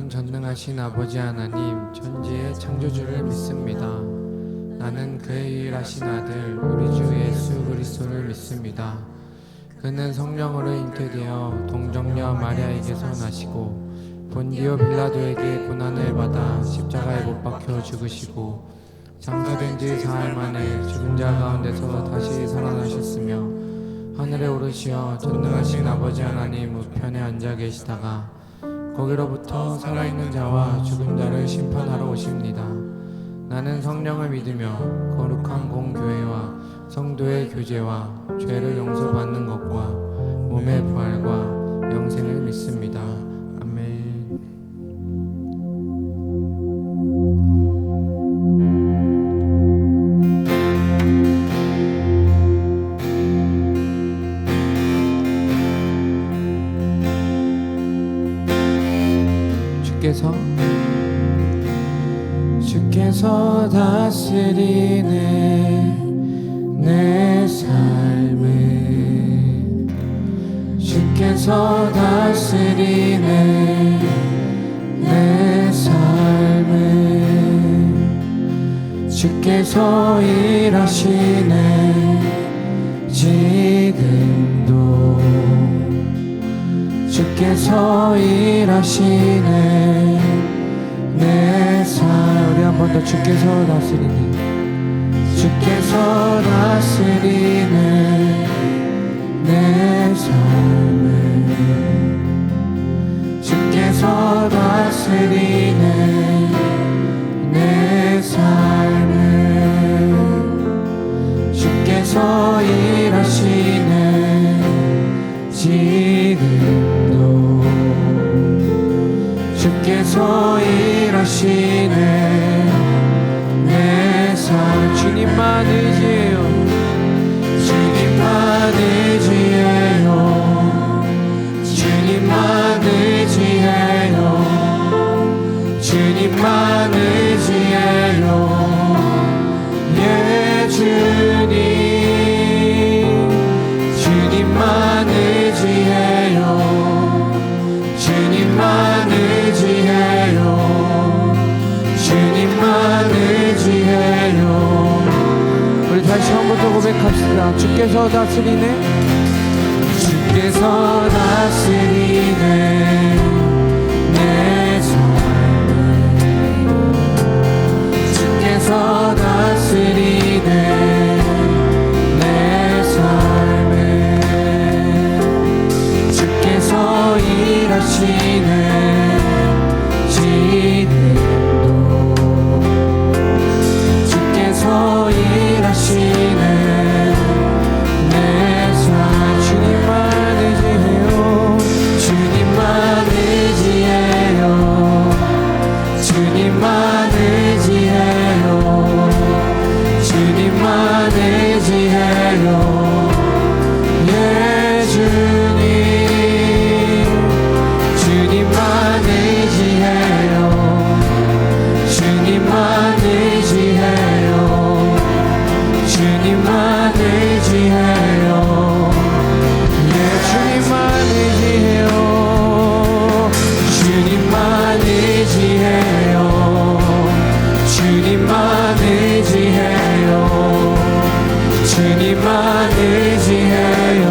나는 전능하신 아버지 하나님 천지의 창조주를 믿습니다. 나는 그의 유일하신 아들 우리 주 예수 그리스도를 믿습니다. 그는 성령으로 잉태되어 동정녀 마리아에게서 나시고 본디오 빌라도에게 고난을 받아 십자가에 못 박혀 죽으시고 장사된 지 사흘 만에 죽은 자 가운데서 다시 살아나셨으며 하늘에 오르시어 전능하신 아버지 하나님 우편에 앉아 계시다가 거기로부터 살아있는 자와 죽은 자를 심판하러 오십니다. 나는 성령을 믿으며 거룩한 공교회와 성도의 교제와 죄를 용서받는 것과 몸의 부활과 영생을 믿습니다. 아멘. 주께서 다스리네 내 삶을 주께서 다스리네 내 삶을 주께서 일하시네 지금도 주께서 일하시네 내 삶. 우리 한 번 더 주께서 다스리네 주께서 다스리네 내 삶을 주께서 다스리네 내 삶을 주께서 일하시네 지금도 주께서 일하시네 내 삶. 주님만 의지해요 주님만 의지해요 주님만 의지해요 주님만 의지해요 예 주님 주님만 의지해요 주님만 의지해요 주님만 의지해요. 우리 다시 한 번 더 고백합시다. 주께서 다스리네 주께서 다스리네 내 삶을 주께서 다스리네 내 삶을 주께서 일하시네 지금도 주께서 일하시네 내 삶. 주님만 의지해요 주님만 의지해요 주님만 의지해요 주님만 의지해요 예 주님 주님만 의지해요 주님만 의지해요 주님만 의지해요 예 주님만 의지해요 주님만 의지해요 주님만 의지해요 주님만 의지해요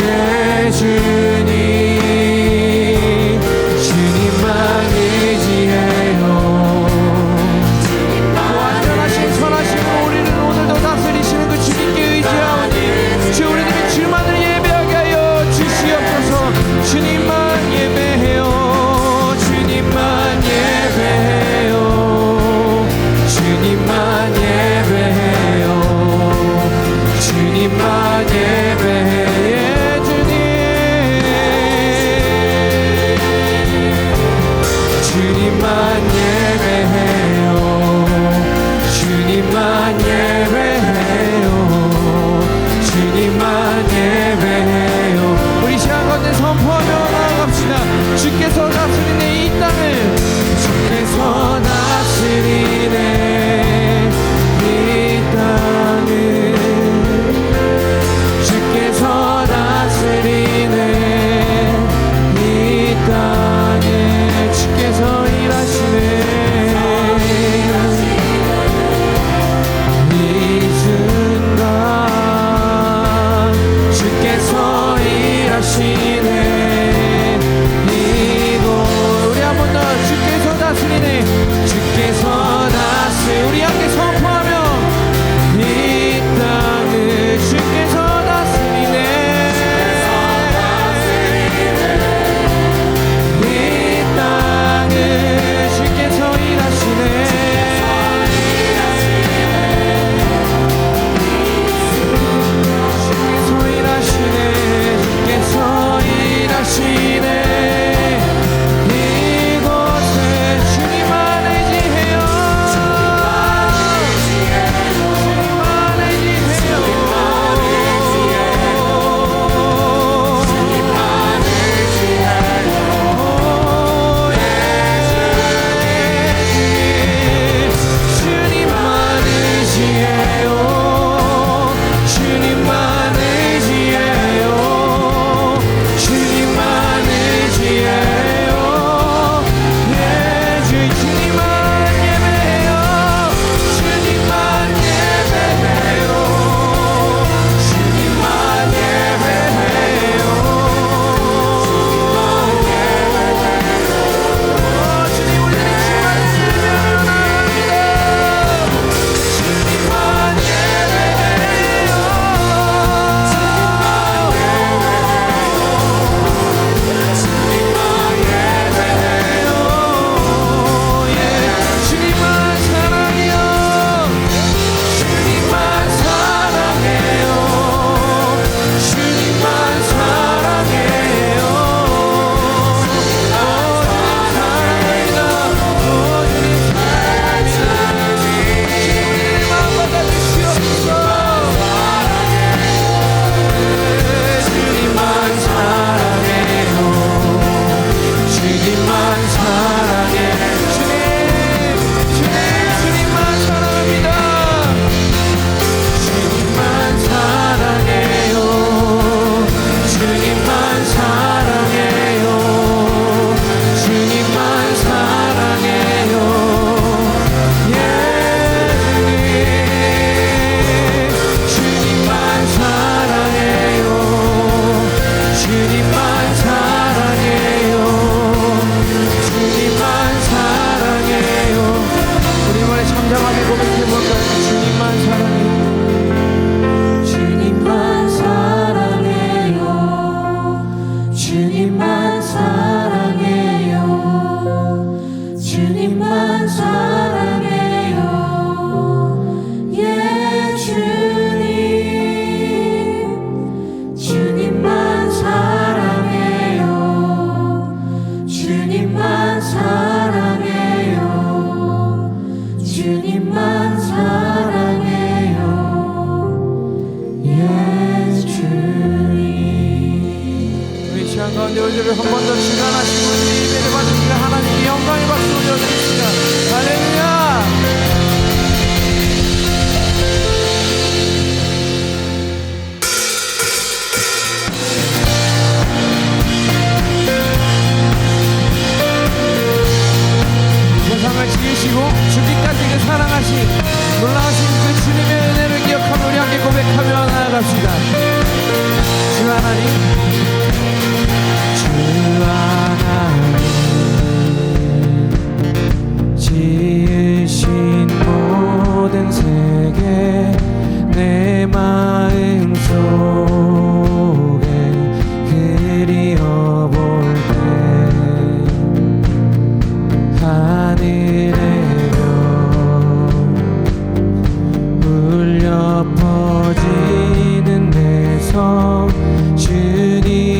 예 주님 주님만 의지해요 완전하신 선하심으로 우리를 오늘도 다스리시는 그 주님께 의지하오니 주 우리들이 주만을 예배하게 하여 주시옵소서. 주님만 예배해요 주님만 예배해요 주님만 예배해요 주님만 예배해 주님 주님만 예배해요 주님만 예배해요 주님만 예배해요. 우리 시간 가운데 선포하며 나아갑시다. 주께서 다스리네 이 땅을 주께서 다스리네 이 땅을 주께서 다스리네 이 땅을 창조주를 한 번 더 주관하시고 예배를 받으시며 하나님께 영광의 박수 올려드립니다. 할렐루야. 세상을 지으시고 죽기까지 그 사랑하신 놀라우신 그 주님의 은혜를 기억하며 우리 함께 고백하며 나아갑시다. 주 하나님, 주 하나님 지으신 모든 세계 내 마음 속에 그리어볼 때 하늘의 별 울려 퍼지는 내 성 주님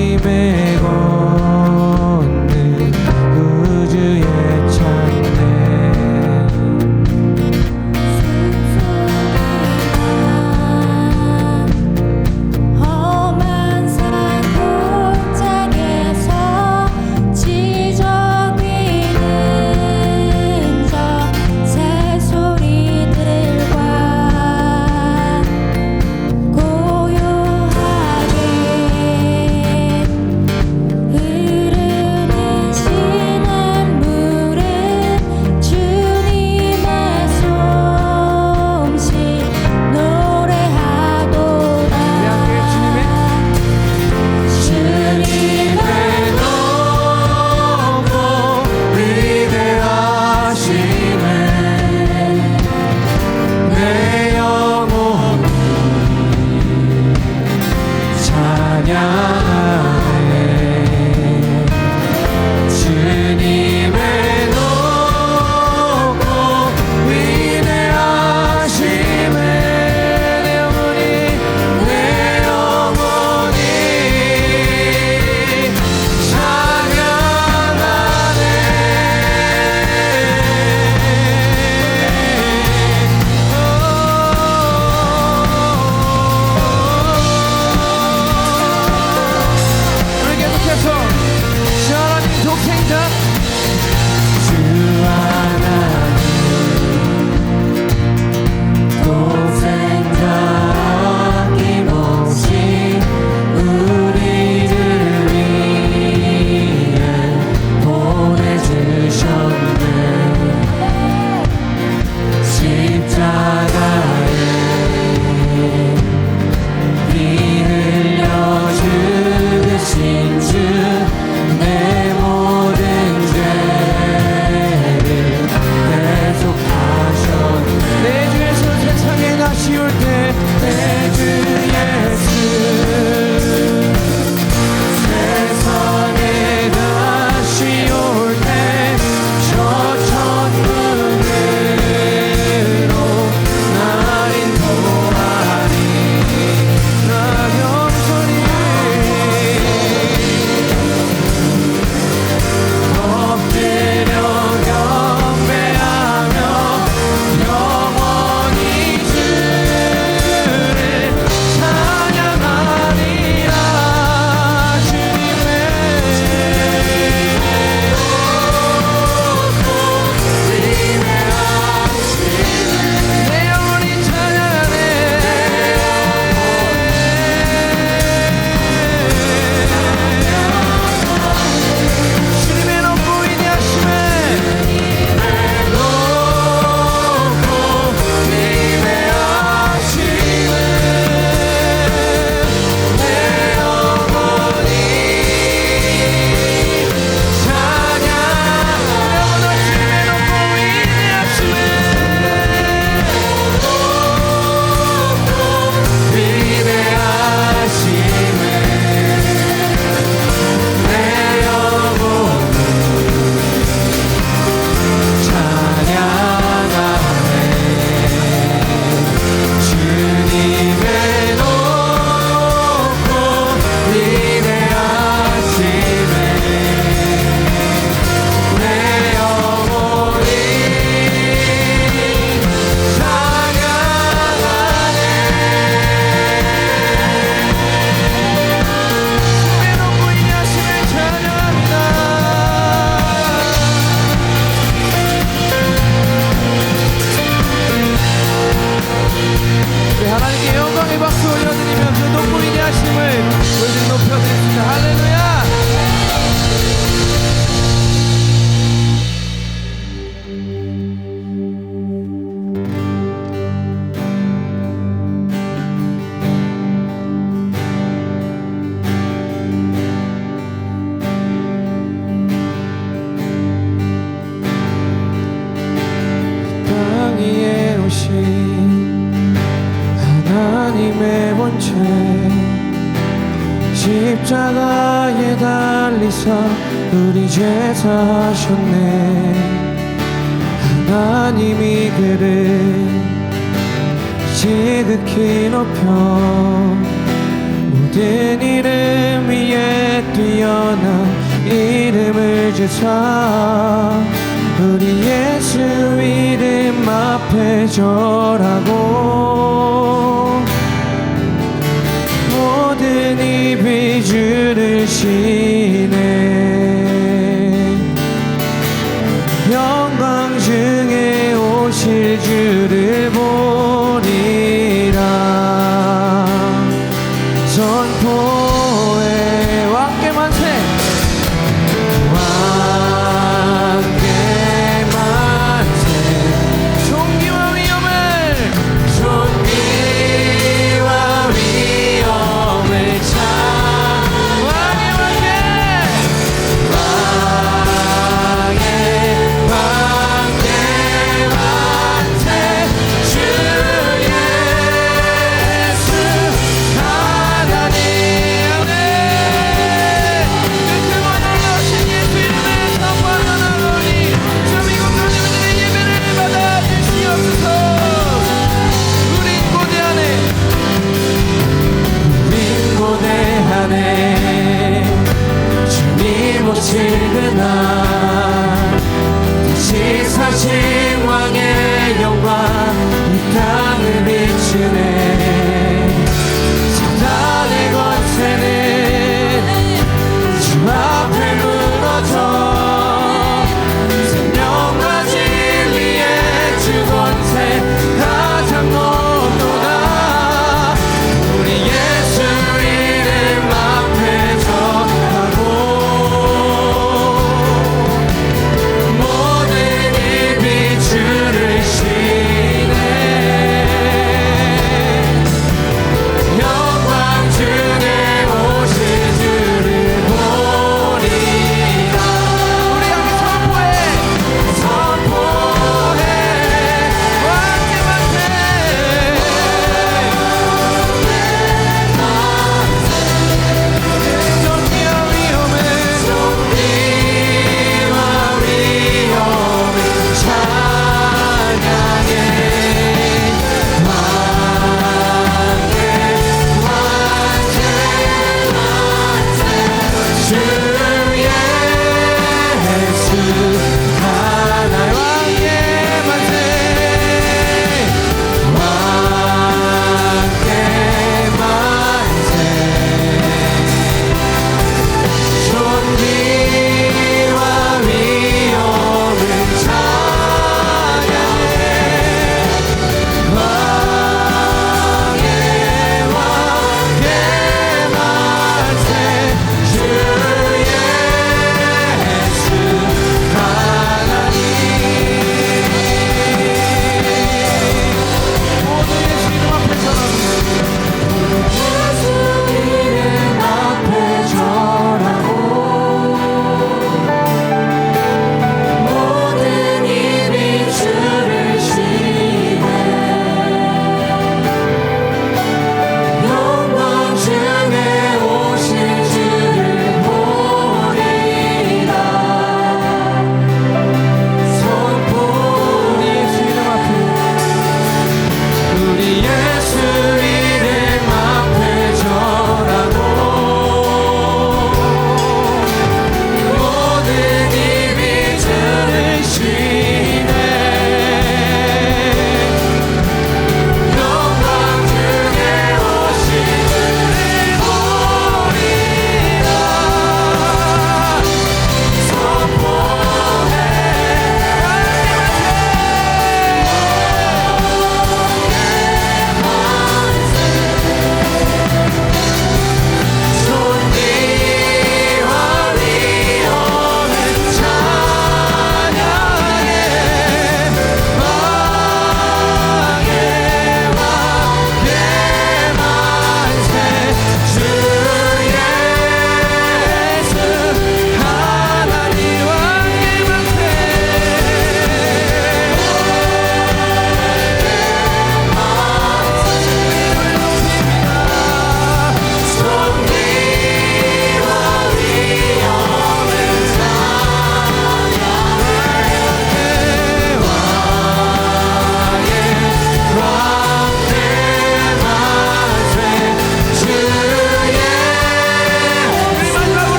십자가에 달리사 우리 죄 사하셨네. 하나님이 그를 지극히 높여 모든 이름 위에 뛰어난 이름을 주사 우리 예수 이름 앞에 절하고 모든 입이 주를 시네. 영광 중에 오실 주를 보리라. 선포해 왕께 만세. 왕께 만세. 존귀와 위엄을 차 왕의 왕께 만세. 주 예수 하나님 아멘. 그 원하신 예수 이름에 선포하노니 주 미국 교주들의 예배를 받아 주시옵소서. 우린 고대하네. 우린 고대하네. 주님 오실 그날 다시 사신 왕의 영광 이 땅을 비추네. 사단의 권세는 주 앞에 무너져 생명과 진리의 주 권세 가장 높도다. 우리 예수 이름 앞에 절하고 모든 입이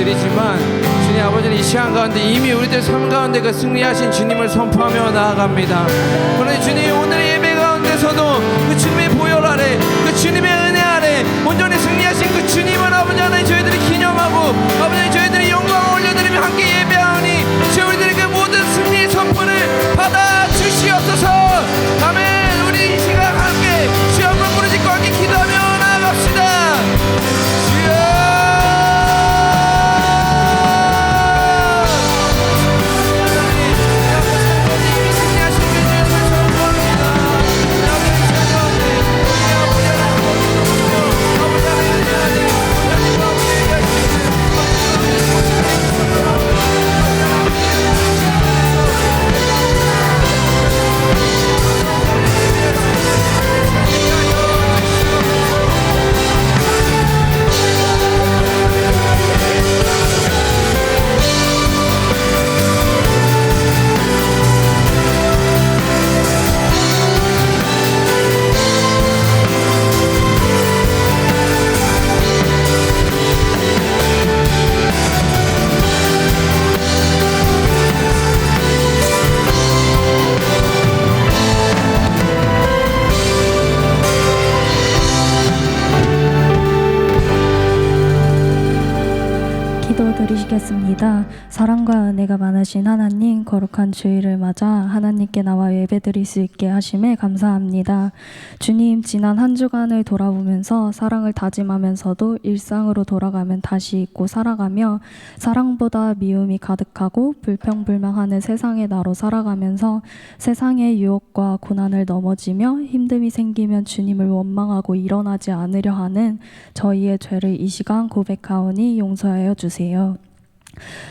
드리지만 주님 아버지는 이 시간 가운데 이미 우리들 삶 가운데 그 승리하신 주님을 선포하며 나아갑니다. 그러니 주님 오늘 예배 가운데서도 그 주님의 보혈 아래 그 주님의 은혜 아래 온전히 승리하신 그 주님을 아버지 하나님 저희들이 기념하고 아버지 저희들이 영광을 올려드리며 함께 예배하오니 주 우리들의 그 모든 승리의 선포를 받아 주시옵소서. 아멘. 우리 이 시간 함께 주 한번 부르짖고 함께 기도하며 나아갑시다. 주여 기도드리시겠습니다. 사랑과 은혜가 많으신 하나님, 거룩한 주일을 맞아 하나님께 나와 예배드릴 수 있게 하심에 감사합니다. 주님, 지난 한 주간을 돌아보면서 사랑을 다짐하면서도 일상으로 돌아가면 다시 잊고 살아가며 사랑보다 미움이 가득하고 불평불만하는 세상의 나로 살아가면서 세상의 유혹과 고난을 넘어지며 힘듦이 생기면 주님을 원망하고 일어나지 않으려 하는 저희의 죄를 이 시간 고백하오니 용서하여 주세요.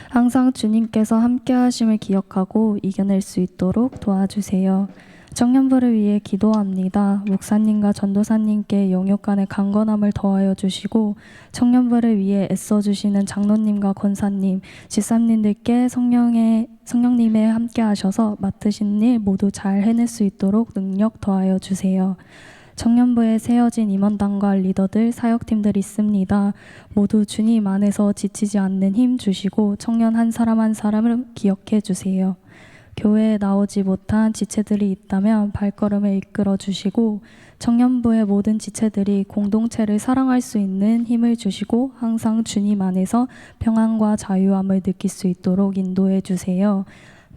항상 주님께서 함께 하심을 기억하고 이겨낼 수 있도록 도와주세요. 청년부를 위해 기도합니다. 목사님과 전도사님께 영육 간의 강건함을 더하여 주시고 청년부를 위해 애써주시는 장로님과 권사님, 집사님들께 성령님의 함께 하셔서 맡으신 일 모두 잘 해낼 수 있도록 능력 더하여 주세요. 청년부에 세워진 임원단과 리더들, 사역팀들이 있습니다. 모두 주님 안에서 지치지 않는 힘 주시고 청년 한 사람 한 사람을 기억해 주세요. 교회에 나오지 못한 지체들이 있다면 발걸음을 이끌어 주시고 청년부의 모든 지체들이 공동체를 사랑할 수 있는 힘을 주시고 항상 주님 안에서 평안과 자유함을 느낄 수 있도록 인도해 주세요.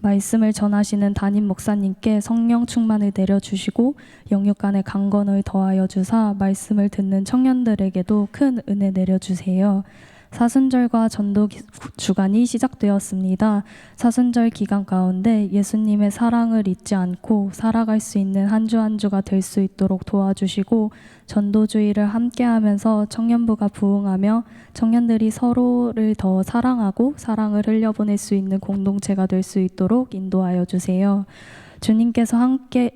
말씀을 전하시는 담임 목사님께 성령 충만을 내려주시고 영육 간의 강건을 더하여 주사 말씀을 듣는 청년들에게도 큰 은혜 내려주세요. 사순절과 전도 주간이 시작되었습니다. 사순절 기간 가운데 예수님의 사랑을 잊지 않고 살아갈 수 있는 한 주 한 주가 될 수 있도록 도와주시고 전도주의를 함께하면서 청년부가 부흥하며 청년들이 서로를 더 사랑하고 사랑을 흘려보낼 수 있는 공동체가 될 수 있도록 인도하여 주세요. 주님께서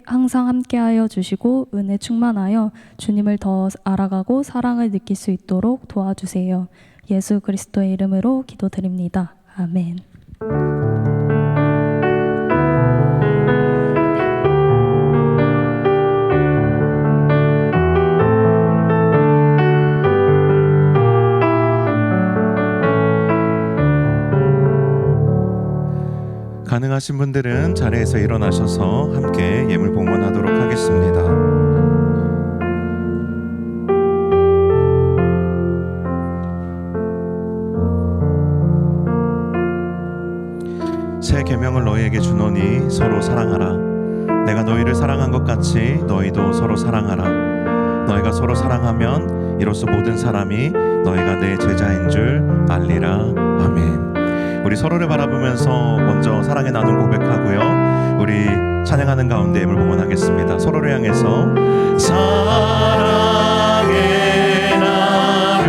항상 함께하여 주시고 은혜 충만하여 주님을 더 알아가고 사랑을 느낄 수 있도록 도와주세요. 예수 그리스도의 이름으로 기도드립니다. 아멘. 가능하신 분들은 자리에서 일어나셔서 함께 예물 봉헌하도록 하겠습니다. 새 계명을 너희에게 주노니 서로 사랑하라. 내가 너희를 사랑한 것 같이 너희도 서로 사랑하라. 너희가 서로 사랑하면 이로써 모든 사람이 너희가 내 제자인 줄 알리라. 아멘. 우리 서로를 바라보면서 먼저 사랑의 나눔 고백하고요. 우리 찬양하는 가운데 예물 봉헌하겠습니다. 서로를 향해서 사랑의 나를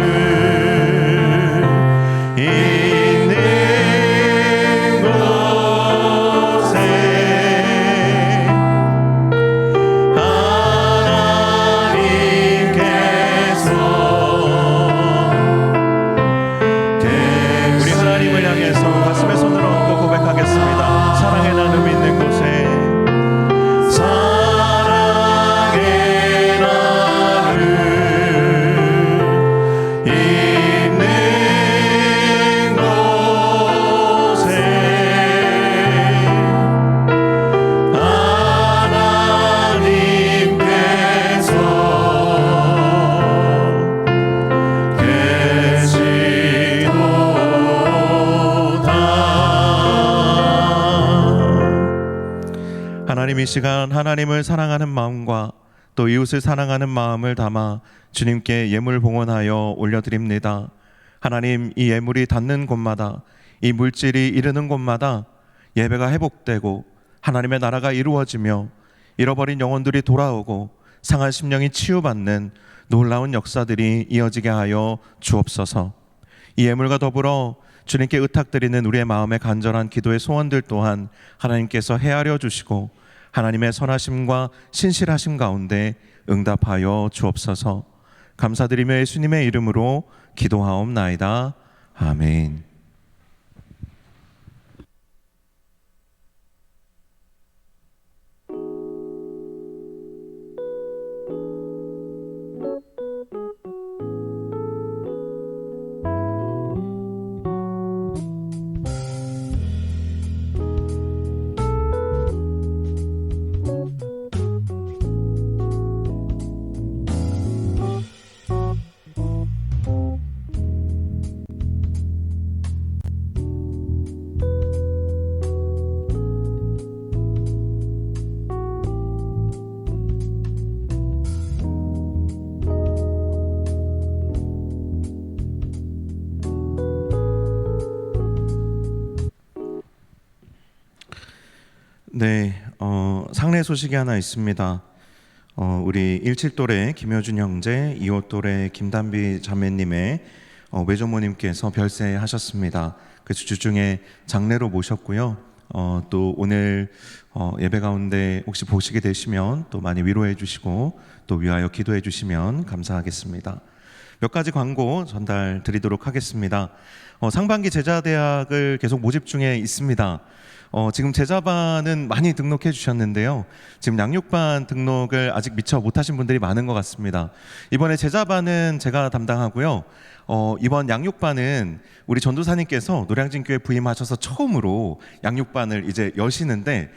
사랑의 나를 하나님, 이 시간 하나님을 사랑하는 마음과 또 이웃을 사랑하는 마음을 담아 주님께 예물 봉헌하여 올려드립니다. 하나님, 이 예물이 닿는 곳마다, 이 물질이 이르는 곳마다 예배가 회복되고 하나님의 나라가 이루어지며 잃어버린 영혼들이 돌아오고 상한 심령이 치유받는 놀라운 역사들이 이어지게 하여 주옵소서. 이 예물과 더불어 주님께 의탁드리는 우리의 마음의 간절한 기도의 소원들 또한 하나님께서 헤아려 주시고 하나님의 선하심과 신실하심 가운데 응답하여 주옵소서. 감사드리며 예수님의 이름으로 기도하옵나이다. 아멘. 네, 상례 소식이 하나 있습니다. 우리 17돌의 김효준 형제, 25돌의 김단비 자매님의 외조모님께서 별세하셨습니다. 그래서 주중에 장례로 모셨고요. 또 오늘 예배 가운데 혹시 보시게 되시면 또 많이 위로해 주시고 또 위하여 기도해 주시면 감사하겠습니다. 몇 가지 광고 전달 드리도록 하겠습니다. 상반기 제자대학을 계속 모집 중에 있습니다. 지금 제자반은 많이 등록해 주셨는데요. 지금 양육반 등록을 아직 미처 못하신 분들이 많은 것 같습니다. 이번에 제자반은 제가 담당하고요. 이번 양육반은 우리 전도사님께서 노량진교회 부임하셔서 처음으로 양육반을 이제 여시는데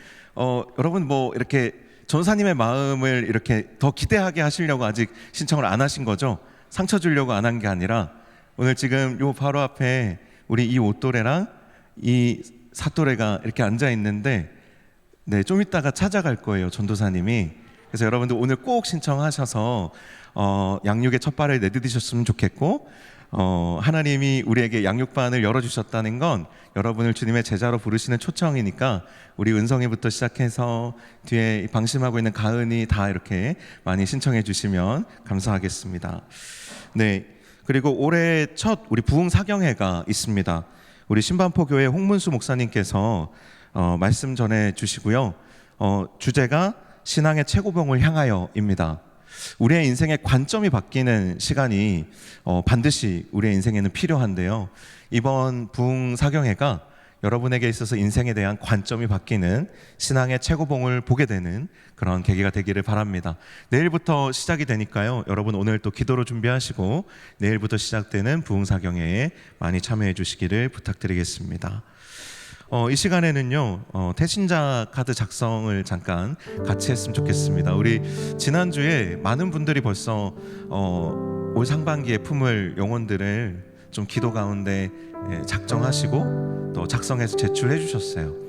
여러분 뭐 이렇게 전도사님의 마음을 이렇게 더 기대하게 하시려고 아직 신청을 안 하신 거죠? 상처 주려고 안 한 게 아니라 오늘 지금 요 바로 앞에 우리 이 옷도래랑 이 사또래가 이렇게 앉아 있는데 네, 좀 이따가 찾아갈 거예요, 전도사님이. 그래서 여러분들 오늘 꼭 신청하셔서 양육의 첫 발을 내디디셨으면 좋겠고 하나님이 우리에게 양육반을 열어주셨다는 건 여러분을 주님의 제자로 부르시는 초청이니까 우리 은성이부터 시작해서 뒤에 방심하고 있는 가은이 다 이렇게 많이 신청해 주시면 감사하겠습니다. 네, 그리고 올해 첫 우리 부흥 사경회가 있습니다. 우리 신반포교회 홍문수 목사님께서 말씀 전해 주시고요. 주제가 신앙의 최고봉을 향하여입니다. 우리의 인생의 관점이 바뀌는 시간이 반드시 우리의 인생에는 필요한데요. 이번 부흥 사경회가 여러분에게 있어서 인생에 대한 관점이 바뀌는 신앙의 최고봉을 보게 되는 그런 계기가 되기를 바랍니다. 내일부터 시작이 되니까요. 여러분 오늘 또 기도로 준비하시고 내일부터 시작되는 부흥 사경회에 많이 참여해 주시기를 부탁드리겠습니다. 이 시간에는요 태신자 카드 작성을 잠깐 같이 했으면 좋겠습니다. 우리 지난주에 많은 분들이 벌써 올 상반기에 품을 영혼들을 좀 기도 가운데 작정하시고 또 작성해서 제출해 주셨어요.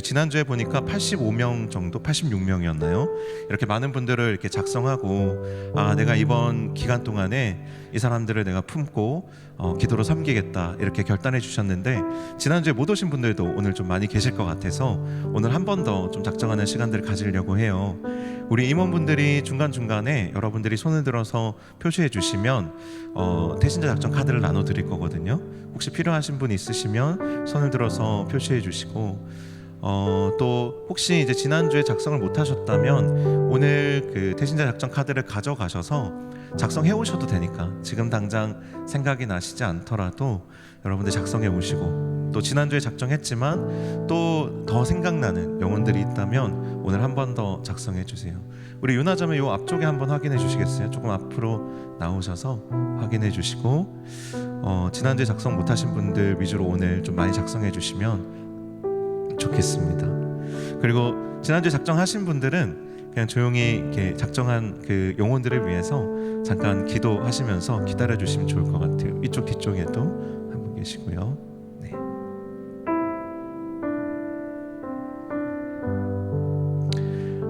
지난주에 보니까 85명 정도, 86명이었나요? 이렇게 많은 분들을 이렇게 작성하고 내가 이번 기간 동안에 이 사람들을 내가 품고 기도로 섬기겠다 이렇게 결단해 주셨는데 지난주에 못 오신 분들도 오늘 좀 많이 계실 것 같아서 오늘 한 번 더 좀 작정하는 시간들을 가지려고 해요. 우리 임원분들이 중간중간에 여러분들이 손을 들어서 표시해 주시면 태신자 작정 카드를 나눠 드릴 거거든요. 혹시 필요하신 분 있으시면 손을 들어서 표시해 주시고 또 혹시 이제 지난주에 작성을 못 하셨다면 오늘 그 태신자 작정 카드를 가져가셔서 작성해 오셔도 되니까 지금 당장 생각이 나시지 않더라도 여러분들 작성해 오시고 또 지난주에 작정했지만 또 더 생각나는 영혼들이 있다면 오늘 한 번 더 작성해 주세요. 우리 유나자매 요 앞쪽에 한번 확인해 주시겠어요? 조금 앞으로 나오셔서 확인해 주시고 지난주에 작성 못 하신 분들 위주로 오늘 좀 많이 작성해 주시면 좋겠습니다. 그리고 지난주에 작정하신 분들은 그냥 조용히 이렇게 작정한 그 영혼들을 위해서 잠깐 기도하시면서 기다려 주시면 좋을 것 같아요. 이쪽 뒤쪽에도 한 분 계시고요. 네.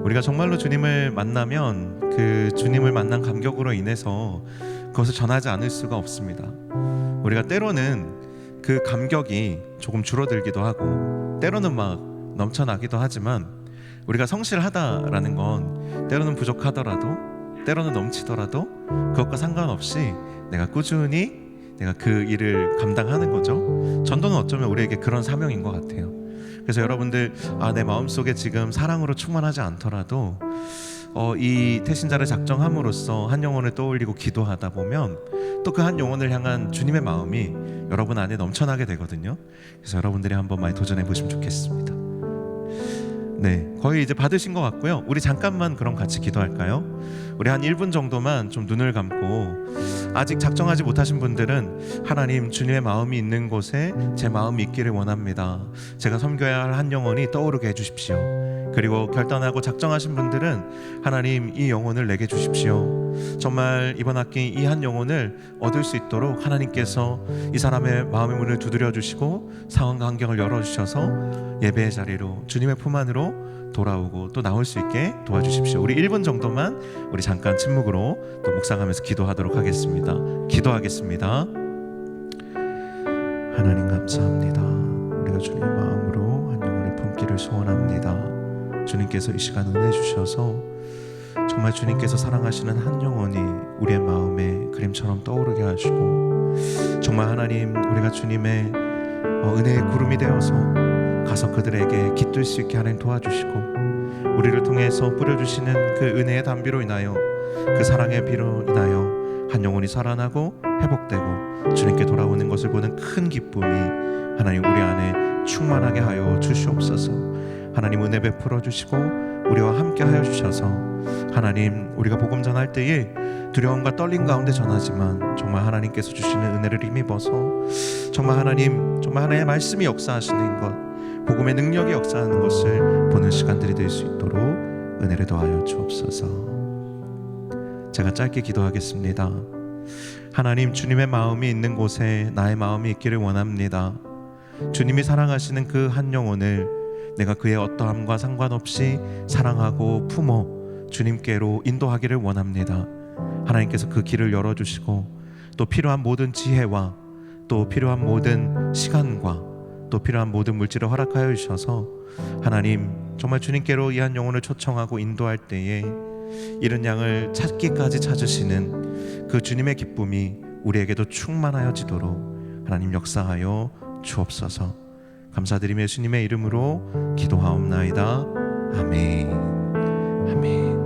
우리가 정말로 주님을 만나면 그 주님을 만난 감격으로 인해서 그것을 전하지 않을 수가 없습니다. 우리가 때로는 그 감격이 조금 줄어들기도 하고 때로는 막 넘쳐나기도 하지만 우리가 성실하다라는 건 때로는 부족하더라도 때로는 넘치더라도 그것과 상관없이 내가 꾸준히 내가 그 일을 감당하는 거죠. 전도는 어쩌면 우리에게 그런 사명인 것 같아요. 그래서 여러분들 내 마음속에 지금 사랑으로 충만하지 않더라도 이 태신자를 작정함으로써 한 영혼을 떠올리고 기도하다 보면 또 그 한 영혼을 향한 주님의 마음이 여러분 안에 넘쳐나게 되거든요. 그래서 여러분들이 한번 많이 도전해 보시면 좋겠습니다. 네, 거의 이제 받으신 것 같고요. 우리 잠깐만 그럼 같이 기도할까요? 우리 한 1분 정도만 좀 눈을 감고 아직 작정하지 못하신 분들은 하나님, 주님의 마음이 있는 곳에 제 마음이 있기를 원합니다. 제가 섬겨야 할 한 영혼이 떠오르게 해주십시오. 그리고 결단하고 작정하신 분들은 하나님, 이 영혼을 내게 주십시오. 정말 이번 학기 이 한 영혼을 얻을 수 있도록 하나님께서 이 사람의 마음의 문을 두드려 주시고 상황과 환경을 열어주셔서 예배의 자리로 주님의 품 안으로 돌아오고 또 나올 수 있게 도와주십시오. 우리 1분 정도만 우리 잠깐 침묵으로 또 묵상하면서 기도하도록 하겠습니다. 기도하겠습니다. 하나님 감사합니다. 우리가 주님의 마음으로 한 영혼의 품기를 소원합니다. 주님께서 이 시간 은혜 주셔서 정말 주님께서 사랑하시는 한 영혼이 우리의 마음에 그림처럼 떠오르게 하시고 정말 하나님, 우리가 주님의 은혜의 구름이 되어서 가서 그들에게 깃들 수 있게 하나님 도와주시고 우리를 통해서 뿌려주시는 그 은혜의 담비로 인하여 그 사랑의 비로 인하여 한 영혼이 살아나고 회복되고 주님께 돌아오는 것을 보는 큰 기쁨이 하나님 우리 안에 충만하게 하여 주시옵소서. 하나님 은혜 베풀어 주시고 우리와 함께 하여 주셔서 하나님, 우리가 복음 전할 때에 두려움과 떨림 가운데 전하지만 정말 하나님께서 주시는 은혜를 힘입어서 정말 하나님, 정말 하나님의 말씀이 역사하시는 것, 복음의 능력이 역사하는 것을 보는 시간들이 될 수 있도록 은혜를 더하여 주옵소서. 제가 짧게 기도하겠습니다. 하나님, 주님의 마음이 있는 곳에 나의 마음이 있기를 원합니다. 주님이 사랑하시는 그 한 영혼을 내가 그의 어떠함과 상관없이 사랑하고 품어 주님께로 인도하기를 원합니다. 하나님께서 그 길을 열어주시고 또 필요한 모든 지혜와 또 필요한 모든 시간과 또 필요한 모든 물질을 허락하여 주셔서 하나님, 정말 주님께로 이 한 영혼을 초청하고 인도할 때에 잃은 양을 찾기까지 찾으시는 그 주님의 기쁨이 우리에게도 충만하여지도록 하나님 역사하여 주옵소서. 감사드리며 예수님의 이름으로 기도하옵나이다. 아멘. 아멘.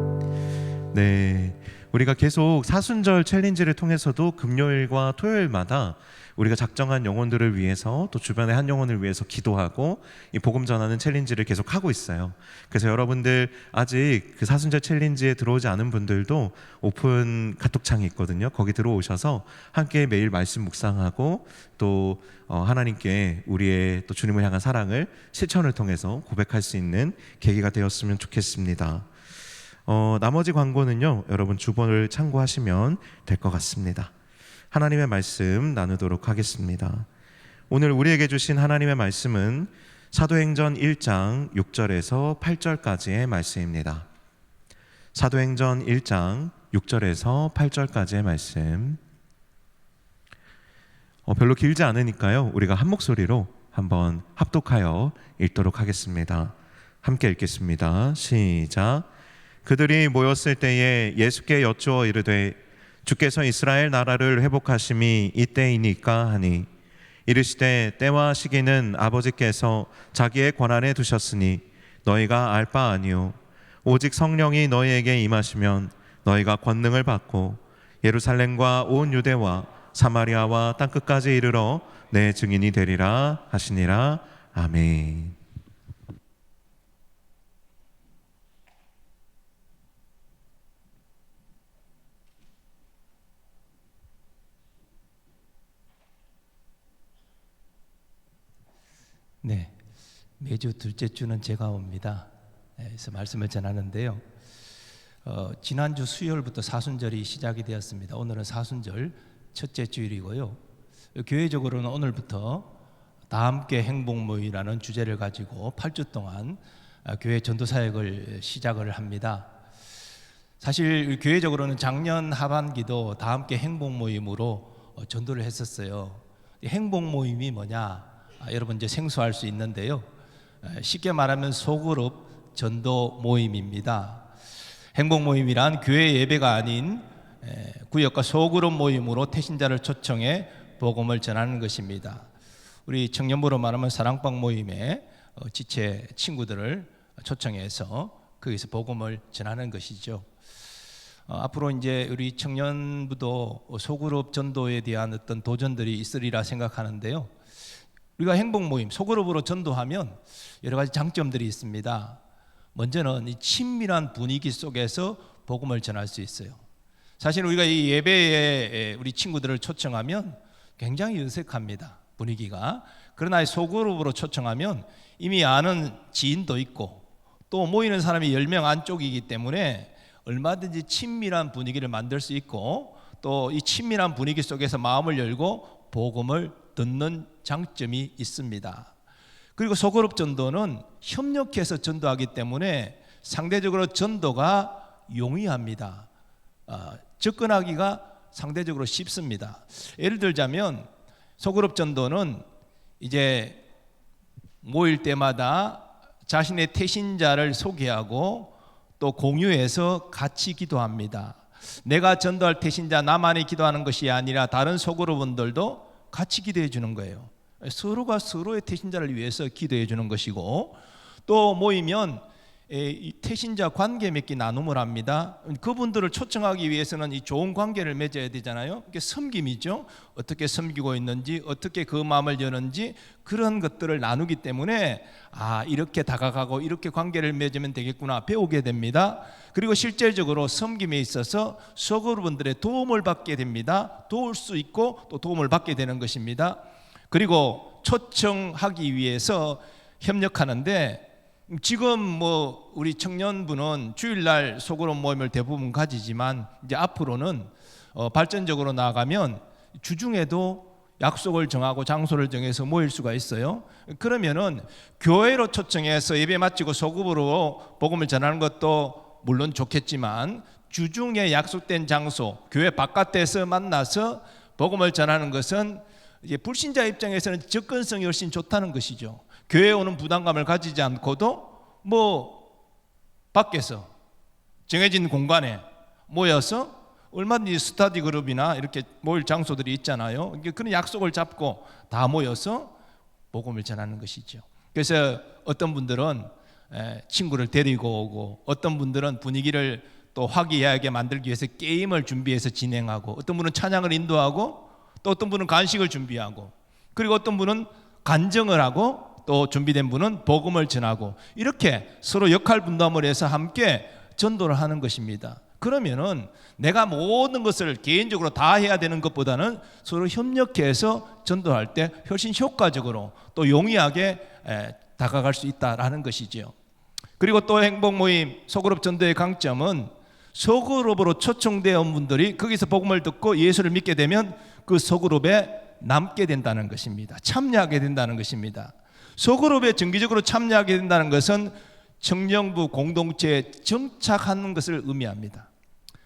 네, 우리가 계속 사순절 챌린지를 통해서도 금요일과 토요일마다 우리가 작정한 영혼들을 위해서 또 주변의 한 영혼을 위해서 기도하고 이 복음 전하는 챌린지를 계속 하고 있어요. 그래서 여러분들 아직 그 사순절 챌린지에 들어오지 않은 분들도 오픈 카톡창이 있거든요. 거기 들어오셔서 함께 매일 말씀 묵상하고 또 하나님께 우리의 또 주님을 향한 사랑을 실천을 통해서 고백할 수 있는 계기가 되었으면 좋겠습니다. 나머지 광고는요, 여러분 주보를 참고하시면 될 것 같습니다. 하나님의 말씀 나누도록 하겠습니다. 오늘 우리에게 주신 하나님의 말씀은 사도행전 1장 6절에서 8절까지의 말씀입니다. 사도행전 1장 6절에서 8절까지의 말씀, 별로 길지 않으니까요, 우리가 한 목소리로 한번 합독하여 읽도록 하겠습니다. 함께 읽겠습니다. 시작. 그들이 모였을 때에 예수께 여쭈어 이르되 주께서 이스라엘 나라를 회복하심이 이때이니까 하니 이르시되 때와 시기는 아버지께서 자기의 권한에 두셨으니 너희가 알 바 아니요 오직 성령이 너희에게 임하시면 너희가 권능을 받고 예루살렘과 온 유대와 사마리아와 땅끝까지 이르러 내 증인이 되리라 하시니라. 아멘. 네, 매주 둘째 주는 제가 옵니다. 그래서 말씀을 전하는데요. 지난주 수요일부터 사순절이 시작이 되었습니다. 오늘은 사순절 첫째 주일이고요. 교회적으로는 오늘부터 다 함께 행복모이라는 주제를 가지고 8주 동안 교회 전도 사역을 시작을 합니다. 사실 교회적으로는 작년 하반기도 다 함께 행복 모임으로 전도를 했었어요. 행복 모임이 뭐냐? 여러분 이제 생소할 수 있는데요. 쉽게 말하면 소그룹 전도 모임입니다. 행복 모임이란 교회 예배가 아닌 구역과 소그룹 모임으로 태신자를 초청해 복음을 전하는 것입니다. 우리 청년부로 말하면 사랑방 모임에 지체 친구들을 초청해서 거기서 복음을 전하는 것이죠. 앞으로 이제 우리 청년부도 소그룹 전도에 대한 어떤 도전들이 있으리라 생각하는데요. 우리가 행복 모임, 소그룹으로 전도하면 여러 가지 장점들이 있습니다. 먼저는 이 친밀한 분위기 속에서 복음을 전할 수 있어요. 사실 우리가 이 예배에 우리 친구들을 초청하면 굉장히 어색합니다. 분위기가. 그러나 이 소그룹으로 초청하면 이미 아는 지인도 있고 또 모이는 사람이 10명 안쪽이기 때문에 얼마든지 친밀한 분위기를 만들 수 있고 또 이 친밀한 분위기 속에서 마음을 열고 복음을 듣는 장점이 있습니다. 그리고 소그룹 전도는 협력해서 전도하기 때문에 상대적으로 전도가 용이합니다. 접근하기가 상대적으로 쉽습니다. 예를 들자면 소그룹 전도는 이제 모일 때마다 자신의 태신자를 소개하고 또 공유해서 같이 기도합니다. 내가 전도할 태신자 나만이 기도하는 것이 아니라 다른 소그룹원들도 같이 기도해 주는 거예요. 서로가 서로의 태신자를 위해서 기도해 주는 것이고 또 모이면 이 태신자 관계 맺기 나눔을 합니다. 그분들을 초청하기 위해서는 이 좋은 관계를 맺어야 되잖아요. 이게 섬김이죠. 어떻게 섬기고 있는지, 어떻게 그 마음을 여는지 그런 것들을 나누기 때문에 이렇게 다가가고 이렇게 관계를 맺으면 되겠구나 배우게 됩니다. 그리고 실질적으로 섬김에 있어서 소그룹원들의 도움을 받게 됩니다. 도울 수 있고 또 도움을 받게 되는 것입니다. 그리고 초청하기 위해서 협력하는데 지금 우리 청년부는 주일날 소그룹 모임을 대부분 가지지만 이제 앞으로는 발전적으로 나아가면 주중에도 약속을 정하고 장소를 정해서 모일 수가 있어요. 그러면은 교회로 초청해서 예배 마치고 소그룹으로 복음을 전하는 것도 물론 좋겠지만 주중에 약속된 장소, 교회 바깥에서 만나서 복음을 전하는 것은 이제 불신자 입장에서는 접근성이 훨씬 좋다는 것이죠. 교회에 오는 부담감을 가지지 않고도 밖에서 정해진 공간에 모여서 얼마든지 스터디 그룹이나 이렇게 모일 장소들이 있잖아요. 그런 약속을 잡고 다 모여서 복음을 전하는 것이죠. 그래서 어떤 분들은 친구를 데리고 오고 어떤 분들은 분위기를 또 화기애애하게 만들기 위해서 게임을 준비해서 진행하고 어떤 분은 찬양을 인도하고 또 어떤 분은 간식을 준비하고 그리고 어떤 분은 간증을 하고 또 준비된 분은 복음을 전하고 이렇게 서로 역할 분담을 해서 함께 전도를 하는 것입니다. 그러면은 내가 모든 것을 개인적으로 다 해야 되는 것보다는 서로 협력해서 전도할 때 훨씬 효과적으로 또 용이하게 다가갈 수 있다라는 것이지요. 그리고 또 행복 모임 소그룹 전도의 강점은 소그룹으로 초청되어 온 분들이 거기서 복음을 듣고 예수를 믿게 되면 그 소그룹에 남게 된다는 것입니다. 참여하게 된다는 것입니다. 소그룹에 정기적으로 참여하게 된다는 것은 청년부 공동체에 정착하는 것을 의미합니다.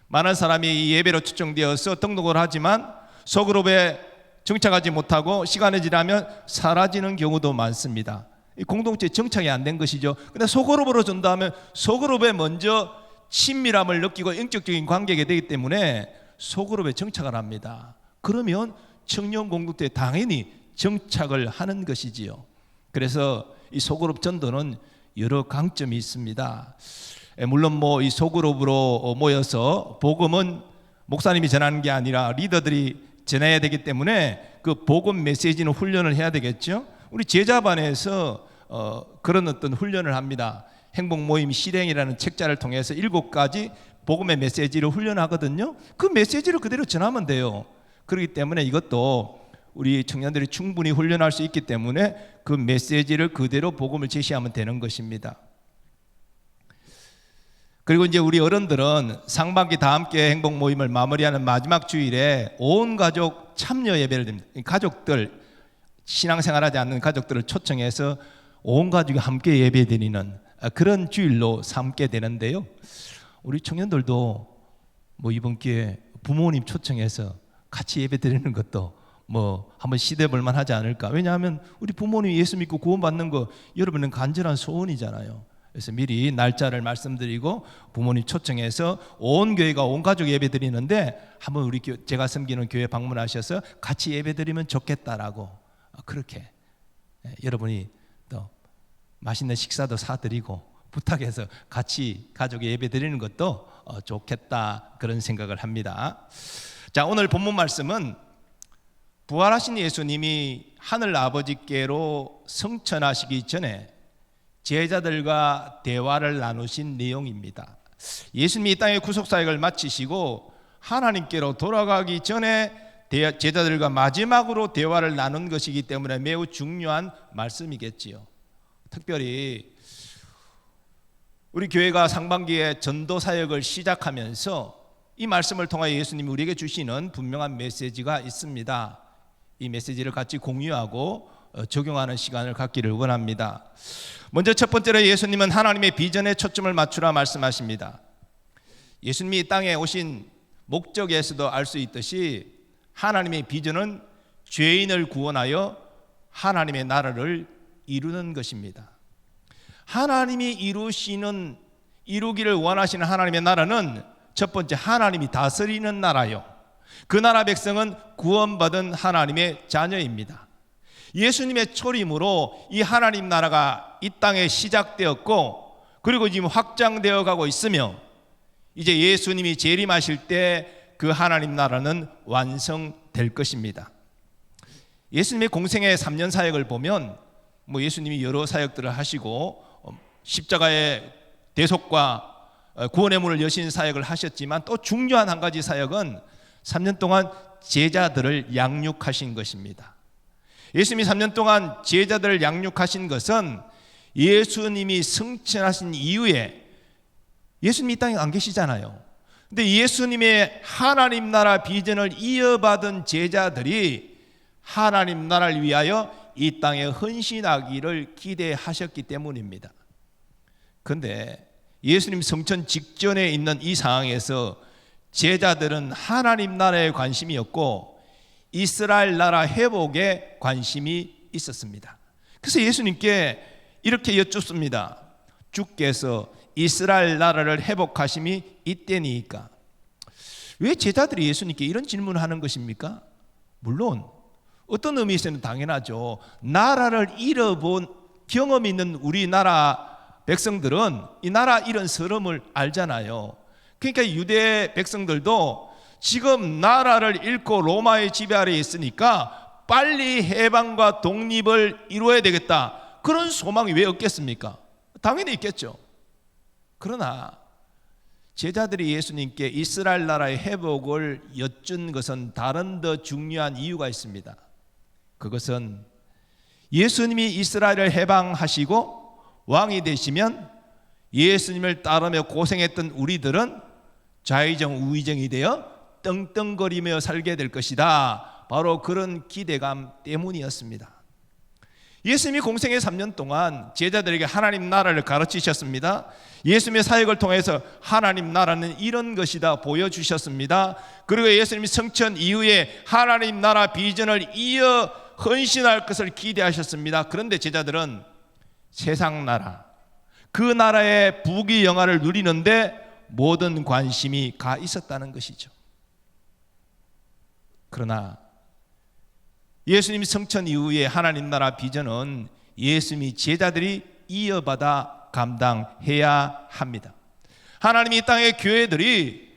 많은 사람이 이 예배로 초청되어서 등록을 하지만 소그룹에 정착하지 못하고 시간이 지나면 사라지는 경우도 많습니다. 이 공동체에 정착이 안 된 것이죠. 근데 소그룹으로 전도하면 소그룹에 먼저 친밀함을 느끼고 영적적인 관계가 되기 때문에 소그룹에 정착을 합니다. 그러면 청년 공동체에 당연히 정착을 하는 것이지요. 그래서 이 소그룹 전도는 여러 강점이 있습니다. 물론 이 소그룹으로 모여서 복음은 목사님이 전하는 게 아니라 리더들이 전해야 되기 때문에 그 복음 메시지는 훈련을 해야 되겠죠. 우리 제자반에서 그런 어떤 훈련을 합니다. 행복 모임 실행이라는 책자를 통해서 7가지 복음의 메시지를 훈련하거든요. 그 메시지를 그대로 전하면 돼요. 그렇기 때문에 이것도 우리 청년들이 충분히 훈련할 수 있기 때문에 그 메시지를 그대로 복음을 제시하면 되는 것입니다. 그리고 이제 우리 어른들은 상반기 다 함께 행복 모임을 마무리하는 마지막 주일에 온 가족 참여 예배를 드립니다. 가족들, 신앙생활하지 않는 가족들을 초청해서 온 가족이 함께 예배드리는 그런 주일로 삼게 되는데요. 우리 청년들도 뭐 이번 기회에 부모님 초청해서 같이 예배 드리는 것도 뭐 한번 시도해 볼 만하지 않을까. 왜냐하면 우리 부모님 예수 믿고 구원받는 거 여러분은 간절한 소원이잖아요. 그래서 미리 날짜를 말씀드리고 부모님 초청해서 온 교회가 온 가족 예배 드리는데 한번 우리 제가 섬기는 교회 방문하셔서 같이 예배 드리면 좋겠다라고 그렇게 여러분이 또 맛있는 식사도 사드리고 부탁해서 같이 가족 예배 드리는 것도 좋겠다 그런 생각을 합니다. 자, 오늘 본문 말씀은 부활하신 예수님이 하늘 아버지께로 승천하시기 전에 제자들과 대화를 나누신 내용입니다. 예수님이 이 땅의 구속사역을 마치시고 하나님께로 돌아가기 전에 제자들과 마지막으로 대화를 나눈 것이기 때문에 매우 중요한 말씀이겠지요. 특별히 우리 교회가 상반기에 전도사역을 시작하면서 이 말씀을 통하여 예수님이 우리에게 주시는 분명한 메시지가 있습니다. 이 메시지를 같이 공유하고 적용하는 시간을 갖기를 원합니다. 먼저 첫 번째로 예수님은 하나님의 비전에 초점을 맞추라 말씀하십니다. 예수님이 이 땅에 오신 목적에서도 알 수 있듯이 하나님의 비전은 죄인을 구원하여 하나님의 나라를 이루는 것입니다. 하나님이 이루기를 원하시는 하나님의 나라는 첫 번째 하나님이 다스리는 나라요. 그 나라 백성은 구원받은 하나님의 자녀입니다. 예수님의 초림으로 이 하나님 나라가 이 땅에 시작되었고 그리고 지금 확장되어 가고 있으며 이제 예수님이 재림하실 때 그 하나님 나라는 완성될 것입니다. 예수님의 공생의 3년 사역을 보면 뭐 예수님이 여러 사역들을 하시고 십자가의 대속과 구원의 문을 여신 사역을 하셨지만 또 중요한 한 가지 사역은 3년 동안 제자들을 양육하신 것입니다. 예수님이 3년 동안 제자들을 양육하신 것은 예수님이 승천하신 이후에 예수님이 이 땅에 안 계시잖아요. 근데 예수님의 하나님 나라 비전을 이어받은 제자들이 하나님 나라를 위하여 이 땅에 헌신하기를 기대하셨기 때문입니다. 그런데 예수님 성천 직전에 있는 이 상황에서 제자들은 하나님 나라에 관심이 없고 이스라엘 나라 회복에 관심이 있었습니다. 그래서 예수님께 이렇게 여쭙습니다. 주께서 이스라엘 나라를 회복하심이 이때니까. 왜 제자들이 예수님께 이런 질문을 하는 것입니까? 물론 어떤 의미에서는 당연하죠. 나라를 잃어본 경험이 있는 우리나라 백성들은 이 나라 잃은 서름을 알잖아요. 그러니까 유대 백성들도 지금 나라를 잃고 로마의 지배 아래에 있으니까 빨리 해방과 독립을 이루어야 되겠다. 그런 소망이 왜 없겠습니까? 당연히 있겠죠. 그러나 제자들이 예수님께 이스라엘 나라의 회복을 여쭌 것은 다른 더 중요한 이유가 있습니다. 그것은 예수님이 이스라엘을 해방하시고 왕이 되시면 예수님을 따르며 고생했던 우리들은 좌의정 우의정이 되어 떵떵거리며 살게 될 것이다. 바로 그런 기대감 때문이었습니다. 예수님이 공생의 3년 동안 제자들에게 하나님 나라를 가르치셨습니다. 예수님의 사역을 통해서 하나님 나라는 이런 것이다 보여주셨습니다. 그리고 예수님이 성천 이후에 하나님 나라 비전을 이어 헌신할 것을 기대하셨습니다. 그런데 제자들은 세상 나라, 그 나라의 부귀 영화를 누리는데 모든 관심이 가 있었다는 것이죠. 그러나 예수님 성천 이후에 하나님 나라 비전은 예수님이 제자들이 이어받아 감당해야 합니다. 하나님이 이 땅의 교회들이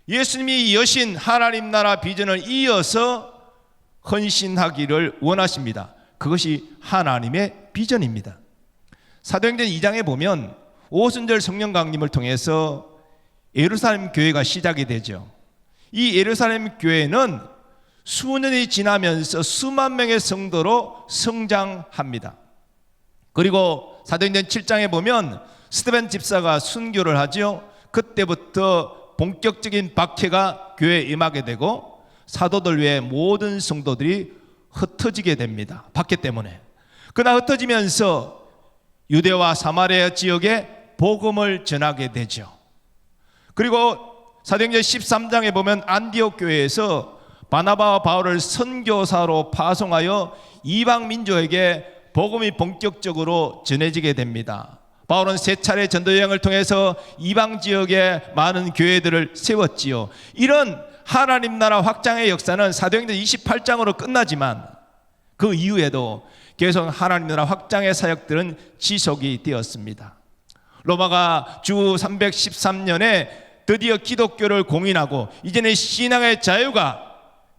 예수님이 여신 하나님 나라 비전을 이어서 헌신하기를 원하십니다. 그것이 하나님의 비전입니다. 사도행전 2장에 보면 오순절 성령 강림을 통해서 예루살렘 교회가 시작이 되죠. 이 예루살렘 교회는 수년이 지나면서 수만 명의 성도로 성장합니다. 그리고 사도행전 7장에 보면 스데반 집사가 순교를 하죠. 그때부터 본격적인 박해가 교회에 임하게 되고 사도들 외에 모든 성도들이 흩어지게 됩니다. 박해 때문에. 그러나 흩어지면서 유대와 사마리아 지역에 복음을 전하게 되죠. 그리고 사도행전 13장에 보면 안디옥 교회에서 바나바와 바울을 선교사로 파송하여 이방 민족에게 복음이 본격적으로 전해지게 됩니다. 바울은 세 차례 전도 여행을 통해서 이방 지역에 많은 교회들을 세웠지요. 이런 하나님 나라 확장의 역사는 사도행전 28장으로 끝나지만 그 이후에도 계속 하나님 나라 확장의 사역들은 지속이 되었습니다. 로마가 주 313년에 드디어 기독교를 공인하고 이제는 신앙의 자유가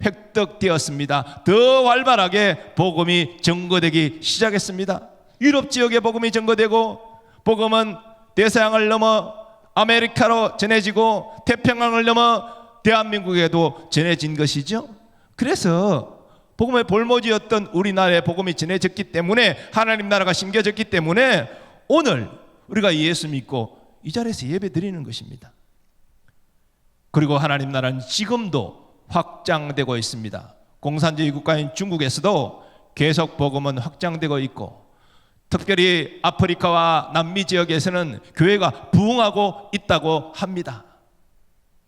획득되었습니다. 더 활발하게 복음이 전거되기 시작했습니다. 유럽 지역에 복음이 전거되고 복음은 대서양을 넘어 아메리카로 전해지고 태평양을 넘어 대한민국에도 전해진 것이죠. 그래서 복음의 볼모지였던 우리나라에 복음이 전해졌기 때문에 하나님 나라가 심겨졌기 때문에 오늘 우리가 예수 믿고 이 자리에서 예배 드리는 것입니다. 그리고 하나님 나라는 지금도 확장되고 있습니다. 공산주의 국가인 중국에서도 계속 복음은 확장되고 있고 특별히 아프리카와 남미 지역에서는 교회가 부흥하고 있다고 합니다.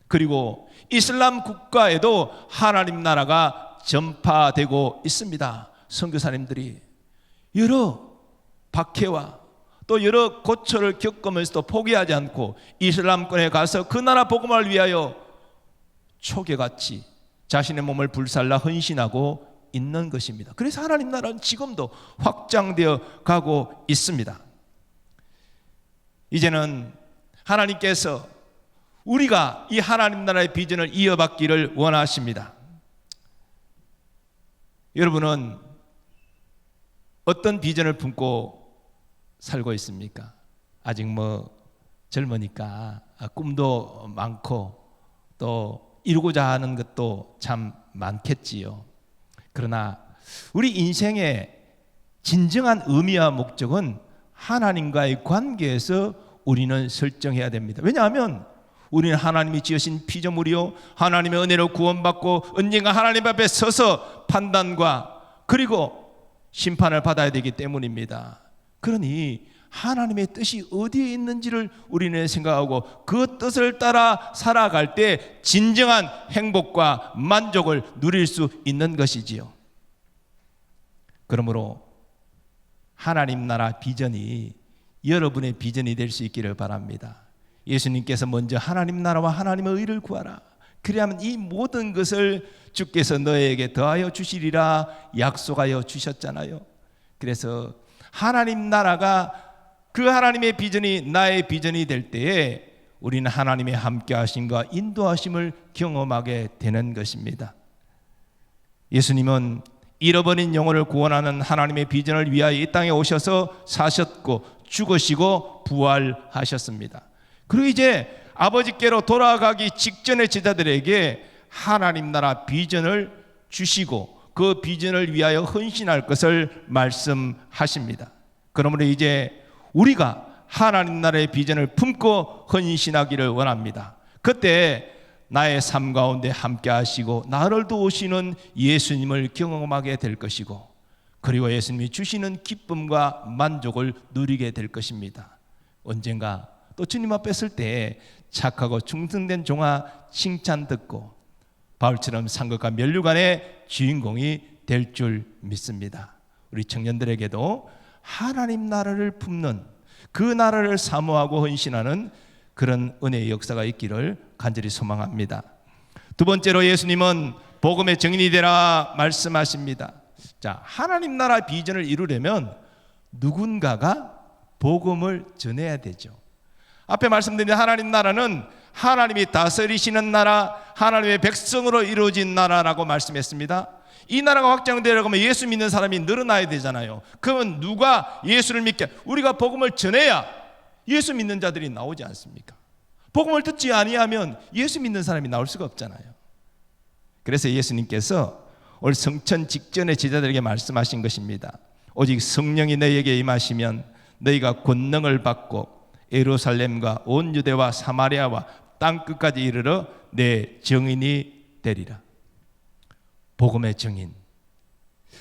그리고 이슬람 국가에도 하나님 나라가 전파되고 있습니다. 선교사님들이 여러 박해와 또 여러 고초를 겪으면서도 포기하지 않고 이슬람권에 가서 그 나라 복음을 위하여 초계같이 자신의 몸을 불살라 헌신하고 있는 것입니다. 그래서 하나님 나라는 지금도 확장되어 가고 있습니다. 이제는 하나님께서 우리가 이 하나님 나라의 비전을 이어받기를 원하십니다. 여러분은 어떤 비전을 품고 살고 있습니까? 아직 젊으니까 꿈도 많고 또 이루고자 하는 것도 참 많겠지요. 그러나 우리 인생의 진정한 의미와 목적은 하나님과의 관계에서 우리는 설정해야 됩니다. 왜냐하면 우리는 하나님이 지으신 피조물이요 하나님의 은혜로 구원받고 언젠가 하나님 앞에 서서 판단과 그리고 심판을 받아야 되기 때문입니다. 그러니 하나님의 뜻이 어디에 있는지를 우리는 생각하고 그 뜻을 따라 살아갈 때 진정한 행복과 만족을 누릴 수 있는 것이지요. 그러므로 하나님 나라 비전이 여러분의 비전이 될 수 있기를 바랍니다. 예수님께서 먼저 하나님 나라와 하나님의 의를 구하라. 그래야만 이 모든 것을 주께서 너에게 더하여 주시리라 약속하여 주셨잖아요. 그래서 하나님 나라가 그 하나님의 비전이 나의 비전이 될 때에 우리는 하나님의 함께 하심과 인도하심을 경험하게 되는 것입니다. 예수님은 잃어버린 영혼을 구원하는 하나님의 비전을 위하여 이 땅에 오셔서 사셨고 죽으시고 부활하셨습니다. 그리고 이제 아버지께로 돌아가기 직전의 제자들에게 하나님 나라 비전을 주시고 그 비전을 위하여 헌신할 것을 말씀하십니다. 그러므로 이제 우리가 하나님 나라의 비전을 품고 헌신하기를 원합니다. 그때 나의 삶 가운데 함께 하시고 나를 도우시는 예수님을 경험하게 될 것이고 그리고 예수님이 주시는 기쁨과 만족을 누리게 될 것입니다. 언젠가 또 주님 앞에 설 때 착하고 충성된 종아 칭찬 듣고 바울처럼 상급과 면류관의 주인공이 될 줄 믿습니다. 우리 청년들에게도 하나님 나라를 품는 그 나라를 사모하고 헌신하는 그런 은혜의 역사가 있기를 간절히 소망합니다. 두 번째로 예수님은 복음의 증인이 되라 말씀하십니다. 자, 하나님 나라 비전을 이루려면 누군가가 복음을 전해야 되죠. 앞에 말씀드린 하나님 나라는 하나님이 다스리시는 나라, 하나님의 백성으로 이루어진 나라라고 말씀했습니다. 이 나라가 확장되려고 하면 예수 믿는 사람이 늘어나야 되잖아요. 그러면 누가 예수를 믿게? 우리가 복음을 전해야 예수 믿는 자들이 나오지 않습니까? 복음을 듣지 아니하면 예수 믿는 사람이 나올 수가 없잖아요. 그래서 예수님께서 올 성천 직전에 제자들에게 말씀하신 것입니다. 오직 성령이 너희에게 임하시면 너희가 권능을 받고 예루살렘과 온 유대와 사마리아와 땅끝까지 이르러 내 증인이 되리라. 복음의 증인.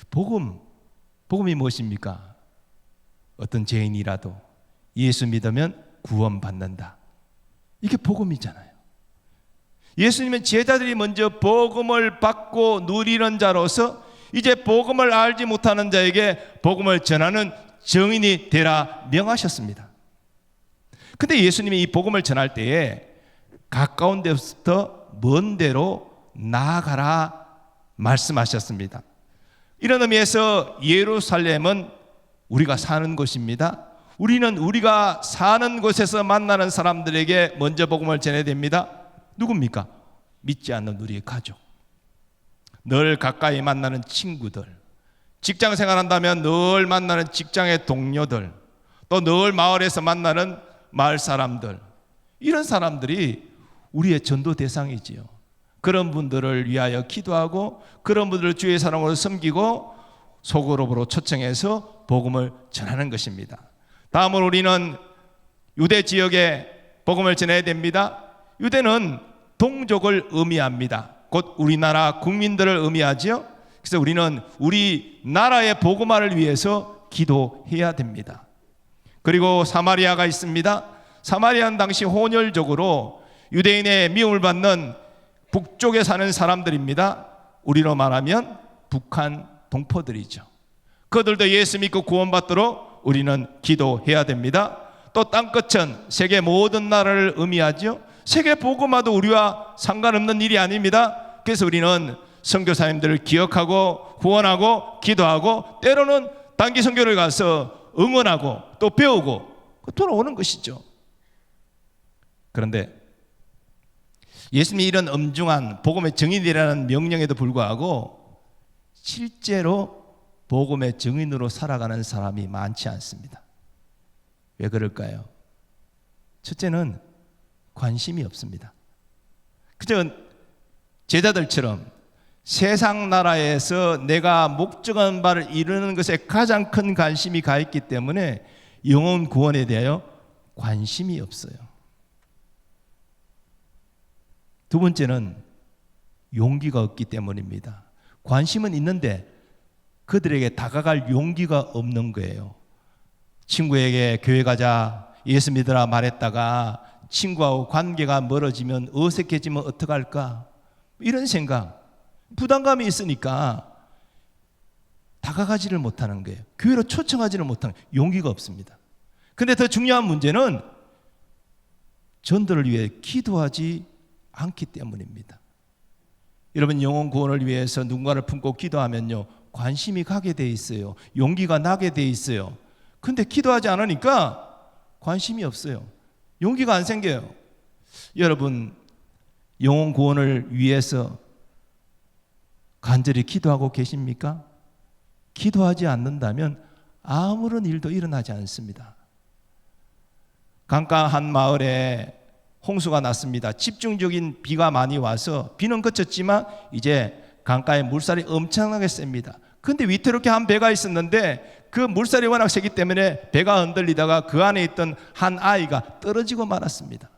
복음이 무엇입니까? 어떤 죄인이라도 예수 믿으면 구원받는다. 이게 복음이잖아요. 예수님은 제자들이 먼저 복음을 받고 누리는 자로서 이제 복음을 알지 못하는 자에게 복음을 전하는 증인이 되라 명하셨습니다. 근데 예수님이 이 복음을 전할 때에 가까운 데부터 먼 데로 나아가라 말씀하셨습니다. 이런 의미에서 예루살렘은 우리가 사는 곳입니다. 우리는 우리가 사는 곳에서 만나는 사람들에게 먼저 복음을 전해야 됩니다. 누굽니까? 믿지 않는 우리의 가족, 늘 가까이 만나는 친구들, 직장 생활한다면 늘 만나는 직장의 동료들, 또 늘 마을에서 만나는 마을 사람들, 이런 사람들이 우리의 전도 대상이지요. 그런 분들을 위하여 기도하고 그런 분들을 주의 사랑으로 섬기고 소그룹으로 초청해서 복음을 전하는 것입니다. 다음으로 우리는 유대 지역에 복음을 전해야 됩니다. 유대는 동족을 의미합니다. 곧 우리나라 국민들을 의미하지요. 그래서 우리는 우리 나라의 복음화를 위해서 기도해야 됩니다. 그리고 사마리아가 있습니다. 사마리아는 당시 혼혈적으로 유대인의 미움을 받는 북쪽에 사는 사람들입니다. 우리로 말하면 북한 동포들이죠. 그들도 예수 믿고 구원받도록 우리는 기도해야 됩니다. 또 땅끝은 세계 모든 나라를 의미하죠. 세계 복음화도 우리와 상관없는 일이 아닙니다. 그래서 우리는 선교사님들을 기억하고 후원하고 기도하고 때로는 단기 선교를 가서 응원하고 또 배우고 돌아오는 것이죠. 그런데 예수님이 이런 엄중한 복음의 증인이라는 명령에도 불구하고 실제로 복음의 증인으로 살아가는 사람이 많지 않습니다. 왜 그럴까요? 첫째는 관심이 없습니다. 그저 제자들처럼 세상 나라에서 내가 목적한 바를 이루는 것에 가장 큰 관심이 가 있기 때문에 영혼 구원에 대하여 관심이 없어요. 두 번째는 용기가 없기 때문입니다. 관심은 있는데 그들에게 다가갈 용기가 없는 거예요. 친구에게 교회 가자, 예수 믿으라 말했다가 친구하고 관계가 멀어지면 어색해지면 어떡할까? 이런 생각, 부담감이 있으니까 다가가지를 못하는 거예요. 교회로 초청하지를 못하는 거예요. 용기가 없습니다. 그런데 더 중요한 문제는 전도를 위해 기도하지 않기 때문입니다. 여러분, 영혼 구원을 위해서 누군가를 품고 기도하면요, 관심이 가게 돼 있어요. 용기가 나게 돼 있어요. 근데 기도하지 않으니까 관심이 없어요. 용기가 안 생겨요. 여러분, 영혼 구원을 위해서 간절히 기도하고 계십니까? 기도하지 않는다면 아무런 일도 일어나지 않습니다. 강가 한 마을에 홍수가 났습니다. 집중적인 비가 많이 와서 비는 그쳤지만 이제 강가에 물살이 엄청나게 셉니다. 그런데 위태롭게 한 배가 있었는데 그 물살이 워낙 세기 때문에 배가 흔들리다가 그 안에 있던 한 아이가 떨어지고 말았습니다.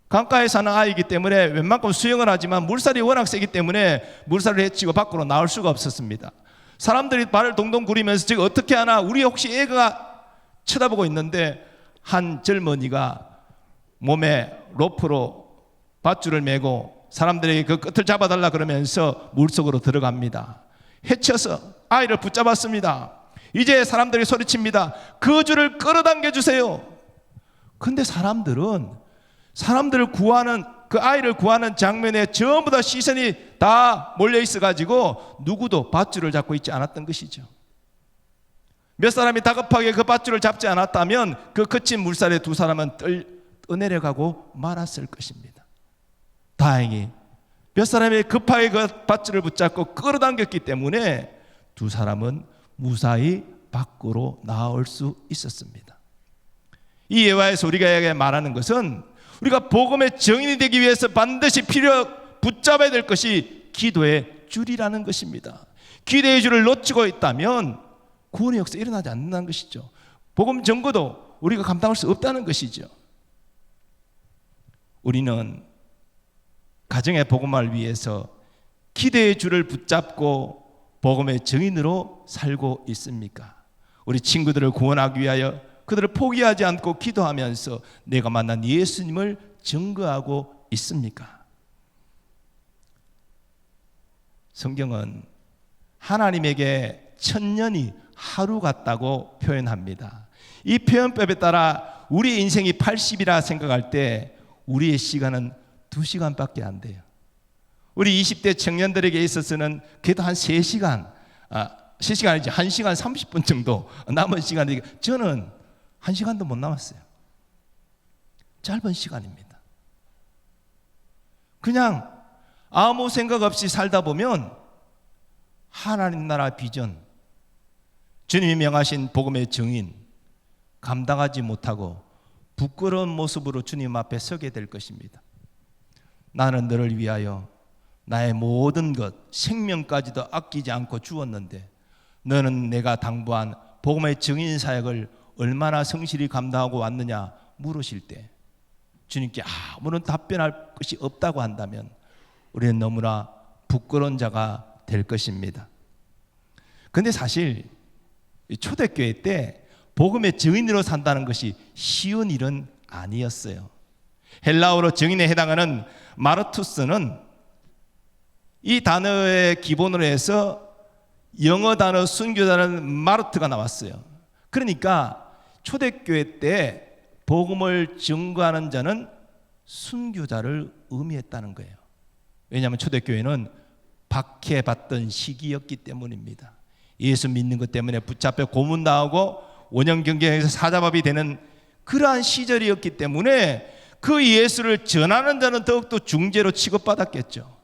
강가에 사는 아이이기 때문에 웬만큼 수영을 하지만 물살이 워낙 세기 때문에 물살을 헤치고 밖으로 나올 수가 없었습니다. 사람들이 발을 동동 구리면서 지금 어떻게 하나, 우리 혹시 애가 쳐다보고 있는데 한 젊은이가 몸에 로프로 밧줄을 메고 사람들에게 그 끝을 잡아달라 그러면서 물속으로 들어갑니다. 헤쳐서 아이를 붙잡았습니다. 이제 사람들이 소리칩니다. 그 줄을 끌어당겨 주세요. 근데 사람들을 구하는, 그 아이를 구하는 장면에 전부 다 시선이 다 몰려 있어가지고 누구도 밧줄을 잡고 있지 않았던 것이죠. 몇 사람이 다급하게 그 밧줄을 잡지 않았다면 그 거친 물살에 두 사람은 떠내려가고 말았을 것입니다. 다행히 몇 사람이 급하게 그 밧줄을 붙잡고 끌어당겼기 때문에 두 사람은 무사히 밖으로 나올 수 있었습니다. 이 예화에서 우리가 말하는 것은 우리가 복음의 증인이 되기 위해서 반드시 붙잡아야 될 것이 기도의 줄이라는 것입니다. 기도의 줄을 놓치고 있다면 구원의 역사 일어나지 않는다는 것이죠. 복음 전거도 우리가 감당할 수 없다는 것이죠. 우리는 가정의 복음화를 위해서 기도의 줄을 붙잡고 복음의 증인으로 살고 있습니까? 우리 친구들을 구원하기 위하여 그들을 포기하지 않고 기도하면서 내가 만난 예수님을 증거하고 있습니까? 성경은 하나님에게 천년이 하루 같다고 표현합니다. 이 표현법에 따라 우리 인생이 80이라 생각할 때 우리의 시간은 2시간밖에 안 돼요. 우리 20대 청년들에게 있어서는 그래도 한 3시간, 3시간이지 1시간 30분 정도 남은 시간이, 저는 1시간도 못 남았어요. 짧은 시간입니다. 그냥 아무 생각 없이 살다 보면 하나님 나라 비전, 주님이 명하신 복음의 증인 감당하지 못하고 부끄러운 모습으로 주님 앞에 서게 될 것입니다. 나는 너를 위하여 나의 모든 것, 생명까지도 아끼지 않고 주었는데 너는 내가 당부한 복음의 증인 사역을 얼마나 성실히 감당하고 왔느냐 물으실 때 주님께 아무런 답변할 것이 없다고 한다면 우리는 너무나 부끄러운 자가 될 것입니다. 그런데 사실 초대교회 때 복음의 증인으로 산다는 것이 쉬운 일은 아니었어요. 헬라어로 증인에 해당하는 마르투스는 이 단어의 기본으로 해서 영어 단어 순교자는 마르트가 나왔어요. 그러니까 초대교회 때 복음을 증거하는 자는 순교자를 의미했다는 거예요. 왜냐하면 초대교회는 박해받던 시기였기 때문입니다. 예수 믿는 것 때문에 붙잡혀 고문당하고 원형경쟁에서 사자밥이 되는 그러한 시절이었기 때문에 그 예수를 전하는 자는 더욱더 중재로 취급받았겠죠.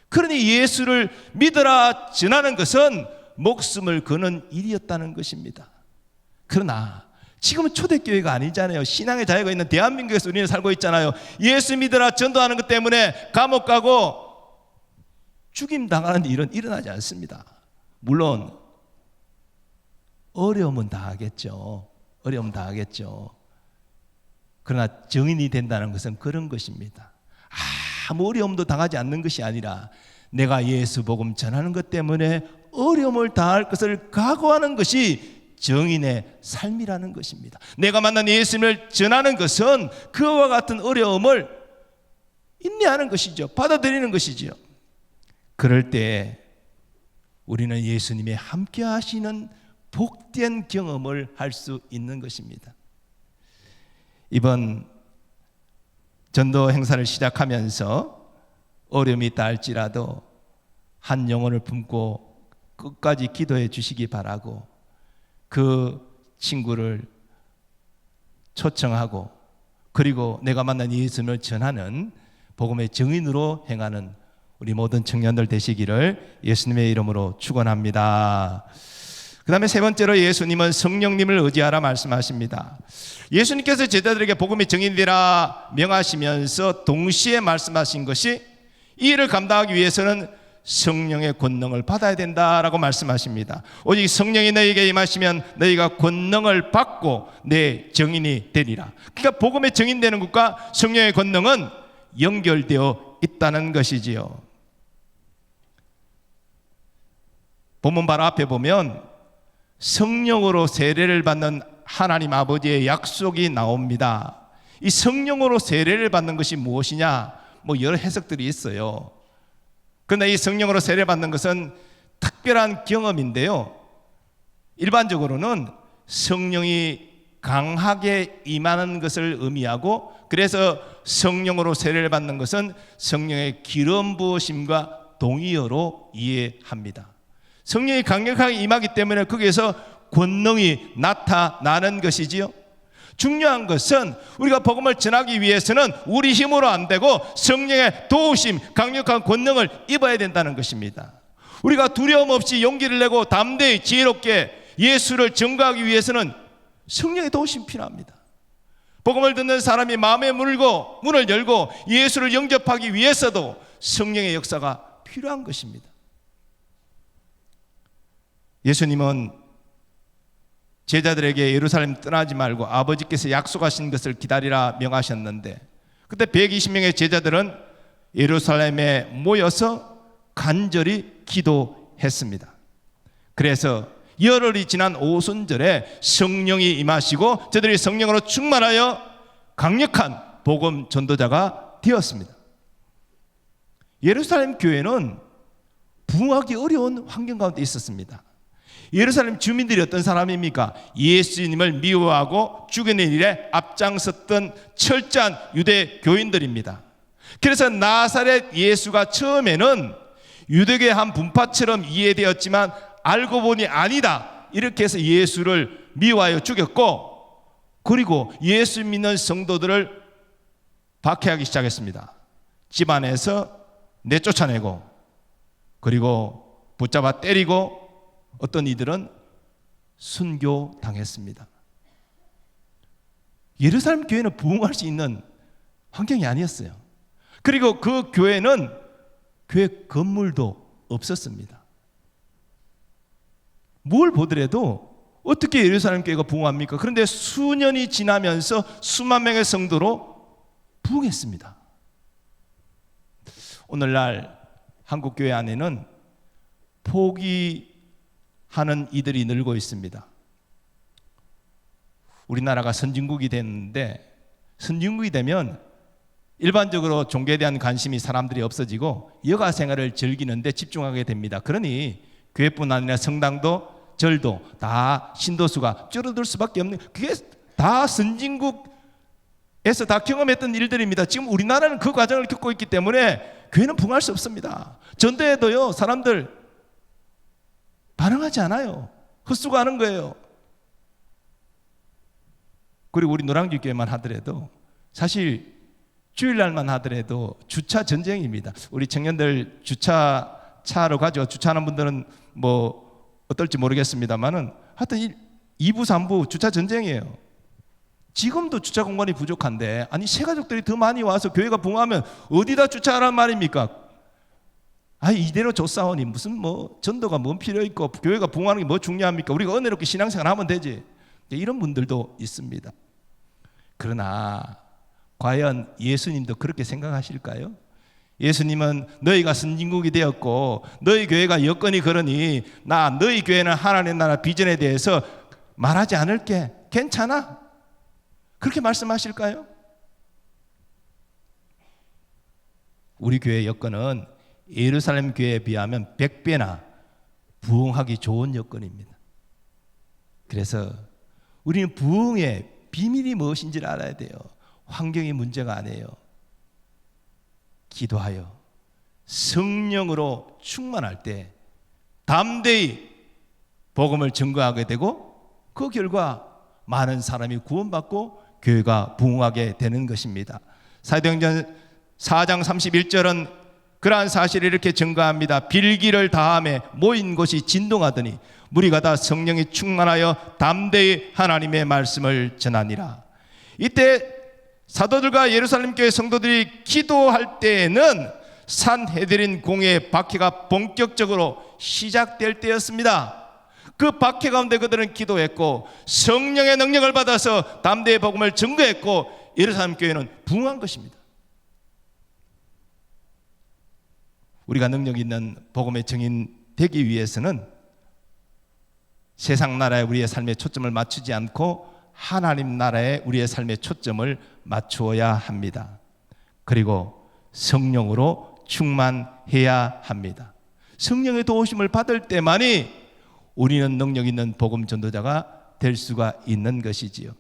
그러니 예수를 믿어라 전하는 것은 목숨을 거는 일이었다는 것입니다. 그러나 지금은 초대교회가 아니잖아요. 신앙의 자유가 있는 대한민국에서 우리는 살고 있잖아요. 예수 믿어라 전도하는 것 때문에 감옥 가고 죽임 당하는 일은 일어나지 않습니다. 물론 어려움은 당하겠죠. 어려움 당하겠죠. 그러나 증인이 된다는 것은 그런 것입니다. 아무 어려움도 당하지 않는 것이 아니라 내가 예수 복음 전하는 것 때문에 어려움을 당할 것을 각오하는 것이 증인의 삶이라는 것입니다. 내가 만난 예수님을 전하는 것은 그와 같은 어려움을 인내하는 것이죠. 받아들이는 것이죠. 그럴 때 우리는 예수님이 함께 하시는 복된 경험을 할 수 있는 것입니다. 이번 전도 행사를 시작하면서 어려움이 있다 할지라도 한 영혼을 품고 끝까지 기도해 주시기 바라고 그 친구를 초청하고 그리고 내가 만난 예수님을 전하는 복음의 증인으로 행하는 우리 모든 청년들 되시기를 예수님의 이름으로 축원합니다. 그 다음에 세 번째로 예수님은 성령님을 의지하라 말씀하십니다. 예수님께서 제자들에게 복음의 증인되라 명하시면서 동시에 말씀하신 것이 이 일을 감당하기 위해서는 성령의 권능을 받아야 된다라고 말씀하십니다. 오직 성령이 너희에게 임하시면 너희가 권능을 받고 내 증인이 되리라. 그러니까 복음의 증인되는 것과 성령의 권능은 연결되어 있다는 것이지요. 본문 바로 앞에 보면 성령으로 세례를 받는 하나님 아버지의 약속이 나옵니다. 이 성령으로 세례를 받는 것이 무엇이냐? 여러 해석들이 있어요. 그러나 이 성령으로 세례를 받는 것은 특별한 경험인데요. 일반적으로는 성령이 강하게 임하는 것을 의미하고, 그래서 성령으로 세례를 받는 것은 성령의 기름 부으심과 동의어로 이해합니다. 성령이 강력하게 임하기 때문에 거기에서 권능이 나타나는 것이지요. 중요한 것은 우리가 복음을 전하기 위해서는 우리 힘으로 안 되고 성령의 도우심, 강력한 권능을 입어야 된다는 것입니다. 우리가 두려움 없이 용기를 내고 담대히 지혜롭게 예수를 증거하기 위해서는 성령의 도우심이 필요합니다. 복음을 듣는 사람이 마음의 문을 열고 예수를 영접하기 위해서도 성령의 역사가 필요한 것입니다. 예수님은 제자들에게 예루살렘 떠나지 말고 아버지께서 약속하신 것을 기다리라 명하셨는데, 그때 120명의 제자들은 예루살렘에 모여서 간절히 기도했습니다. 그래서 열흘이 지난 오순절에 성령이 임하시고 저들이 성령으로 충만하여 강력한 복음 전도자가 되었습니다. 예루살렘 교회는 부흥하기 어려운 환경 가운데 있었습니다. 예루살렘 주민들이 어떤 사람입니까? 예수님을 미워하고 죽이는 일에 앞장섰던 철저한 유대 교인들입니다. 그래서 나사렛 예수가 처음에는 유대교의 한 분파처럼 이해되었지만 알고 보니 아니다, 이렇게 해서 예수를 미워하여 죽였고, 그리고 예수 믿는 성도들을 박해하기 시작했습니다. 집안에서 내쫓아내고, 그리고 붙잡아 때리고, 어떤 이들은 순교당했습니다. 예루살렘 교회는 부흥할 수 있는 환경이 아니었어요. 그리고 그 교회는 교회 건물도 없었습니다. 뭘 보더라도 어떻게 예루살렘 교회가 부흥합니까? 그런데 수년이 지나면서 수만 명의 성도로 부흥했습니다. 오늘날 한국 교회 안에는 포기하는 이들이 늘고 있습니다. 우리나라가 선진국이 됐는데, 선진국이 되면 일반적으로 종교에 대한 관심이 사람들이 없어지고 여가 생활을 즐기는데 집중하게 됩니다. 그러니 교회뿐 아니라 성당도 절도 다 신도수가 줄어들 수밖에 없는, 그게 다 선진국에서 다 경험했던 일들입니다. 지금 우리나라는 그 과정을 겪고 있기 때문에 교회는 부흥할 수 없습니다. 전도에도요, 사람들 반응하지 않아요. 헛수고하는 거예요. 그리고 우리 노량진 교회만 하더라도, 사실 주일날만 하더라도 주차 전쟁입니다. 우리 청년들 차로 가죠. 주차하는 분들은 뭐 어떨지 모르겠습니다만은 하여튼 2부 3부 주차 전쟁이에요. 지금도 주차 공간이 부족한데, 아니 새가족들이 더 많이 와서 교회가 부흥하면 어디다 주차하란 말입니까? 아니 이대로 줬사오니 무슨 뭐 전도가 뭔 필요 있고 교회가 부흥하는 게 뭐 중요합니까? 우리가 은혜롭게 신앙생활 하면 되지. 이런 분들도 있습니다. 그러나 과연 예수님도 그렇게 생각하실까요? 예수님은 너희가 선진국이 되었고 너희 교회가 여건이 그러니 나 너희 교회는 하나님 나라 비전에 대해서 말하지 않을게, 괜찮아, 그렇게 말씀하실까요? 우리 교회의 여건은 예루살렘 교회에 비하면 100배나 부흥하기 좋은 여건입니다. 그래서 우리는 부흥의 비밀이 무엇인지를 알아야 돼요. 환경이 문제가 아니에요. 기도하여 성령으로 충만할 때 담대히 복음을 증거하게 되고, 그 결과 많은 사람이 구원받고 교회가 부흥하게 되는 것입니다. 사도행전 4장 31절은 그러한 사실을 이렇게 증거합니다. 빌기를 다함에 모인 곳이 진동하더니 무리가 다 성령이 충만하여 담대히 하나님의 말씀을 전하니라. 이때 사도들과 예루살렘 교회 성도들이 기도할 때에는 산헤드린 공회의 박해가 본격적으로 시작될 때였습니다. 그 박해 가운데 그들은 기도했고 성령의 능력을 받아서 담대히 복음을 증거했고 예루살렘 교회는 부흥한 것입니다. 우리가 능력 있는 복음의 증인 되기 위해서는 세상 나라에 우리의 삶의 초점을 맞추지 않고 하나님 나라에 우리의 삶의 초점을 맞추어야 합니다. 그리고 성령으로 충만해야 합니다. 성령의 도우심을 받을 때만이 우리는 능력 있는 복음 전도자가 될 수가 있는 것이지요.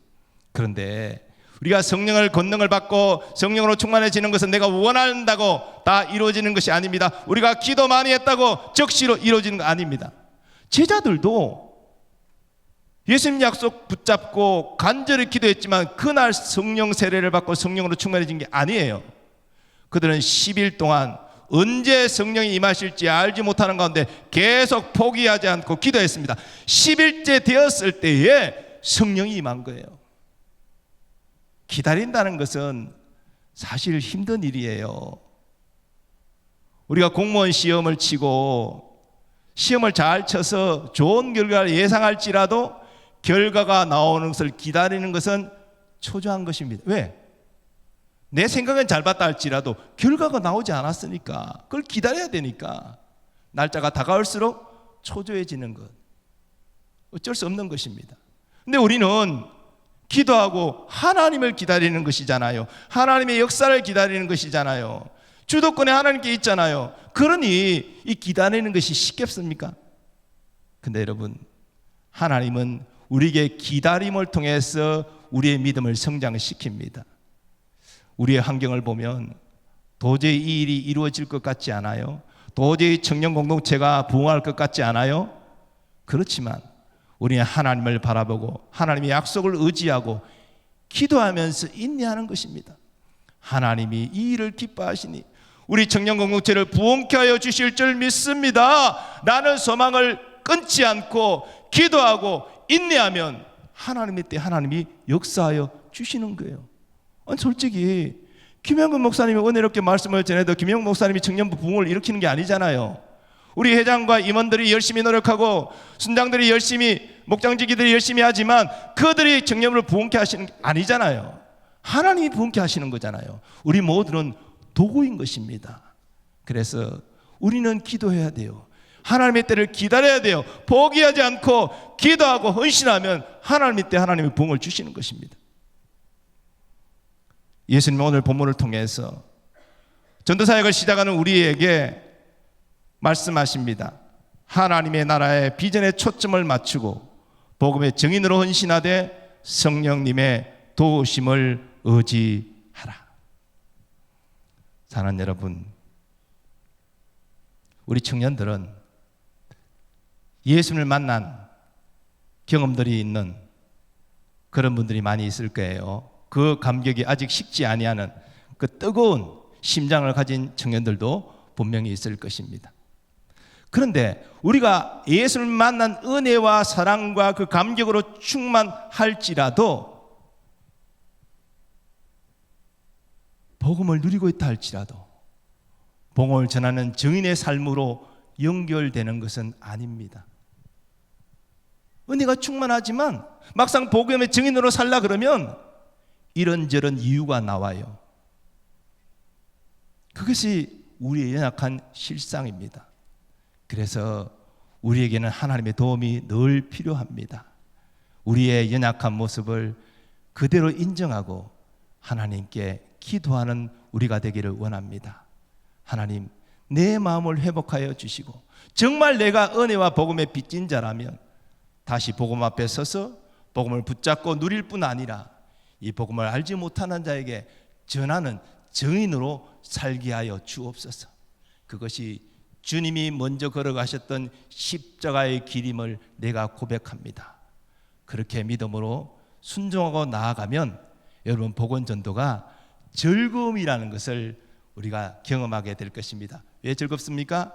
그런데 우리가 성령을 권능을 받고 성령으로 충만해지는 것은 내가 원한다고 다 이루어지는 것이 아닙니다. 우리가 기도 많이 했다고 적시로 이루어지는 거 아닙니다. 제자들도 예수님 약속 붙잡고 간절히 기도했지만 그날 성령 세례를 받고 성령으로 충만해진 게 아니에요. 그들은 10일 동안 언제 성령이 임하실지 알지 못하는 가운데 계속 포기하지 않고 기도했습니다. 10일째 되었을 때에 성령이 임한 거예요. 기다린다는 것은 사실 힘든 일이에요. 우리가 공무원 시험을 치고 시험을 잘 쳐서 좋은 결과를 예상할지라도 결과가 나오는 것을 기다리는 것은 초조한 것입니다. 왜? 내 생각은 잘 봤다 할지라도 결과가 나오지 않았으니까 그걸 기다려야 되니까 날짜가 다가올수록 초조해지는 것. 어쩔 수 없는 것입니다. 근데 우리는 기도하고 하나님을 기다리는 것이잖아요. 하나님의 역사를 기다리는 것이잖아요. 주도권에 하나님께 있잖아요. 그러니 이 기다리는 것이 쉽겠습니까? 근데 여러분, 하나님은 우리에게 기다림을 통해서 우리의 믿음을 성장시킵니다. 우리의 환경을 보면 도저히 이 일이 이루어질 것 같지 않아요? 도저히 청년 공동체가 부흥할 것 같지 않아요? 그렇지만 우리는 하나님을 바라보고 하나님의 약속을 의지하고 기도하면서 인내하는 것입니다. 하나님이 이 일을 기뻐하시니 우리 청년 공동체를 부흥케 하여 주실 줄 믿습니다. 라는 소망을 끊지 않고 기도하고 인내하면 하나님의 때 하나님이 역사하여 주시는 거예요. 아니, 솔직히 김영근 목사님이 은혜롭게 말씀을 전해도 김영근 목사님이 청년부 부흥을 일으키는 게 아니잖아요. 우리 회장과 임원들이 열심히 노력하고 순장들이 열심히, 목장지기들이 열심히 하지만 그들이 청년부를 부흥케 하시는 게 아니잖아요. 하나님이 부흥케 하시는 거잖아요. 우리 모두는 도구인 것입니다. 그래서 우리는 기도해야 돼요. 하나님의 때를 기다려야 돼요. 포기하지 않고 기도하고 헌신하면 하나님의 때 하나님이 부흥을 주시는 것입니다. 예수님 오늘 본문을 통해서 전도사역을 시작하는 우리에게 말씀하십니다. 하나님의 나라의 비전에 초점을 맞추고 복음의 증인으로 헌신하되 성령님의 도우심을 의지하라. 사랑하는 여러분, 우리 청년들은 예수님을 만난 경험들이 있는 그런 분들이 많이 있을 거예요. 그 감격이 아직 식지 아니하는 그 뜨거운 심장을 가진 청년들도 분명히 있을 것입니다. 그런데 우리가 예수를 만난 은혜와 사랑과 그 감격으로 충만할지라도, 복음을 누리고 있다 할지라도 복음을 전하는 증인의 삶으로 연결되는 것은 아닙니다. 은혜가 충만하지만 막상 복음의 증인으로 살라 그러면 이런저런 이유가 나와요. 그것이 우리의 연약한 실상입니다. 그래서 우리에게는 하나님의 도움이 늘 필요합니다. 우리의 연약한 모습을 그대로 인정하고 하나님께 기도하는 우리가 되기를 원합니다. 하나님, 내 마음을 회복하여 주시고 정말 내가 은혜와 복음의 빚진 자라면 다시 복음 앞에 서서 복음을 붙잡고 누릴 뿐 아니라 이 복음을 알지 못하는 자에게 전하는 증인으로 살게 하여 주옵소서. 그것이 주님이 먼저 걸어가셨던 십자가의 길임을 내가 고백합니다. 그렇게 믿음으로 순종하고 나아가면 여러분, 복음 전도가 즐거움이라는 것을 우리가 경험하게 될 것입니다. 왜 즐겁습니까?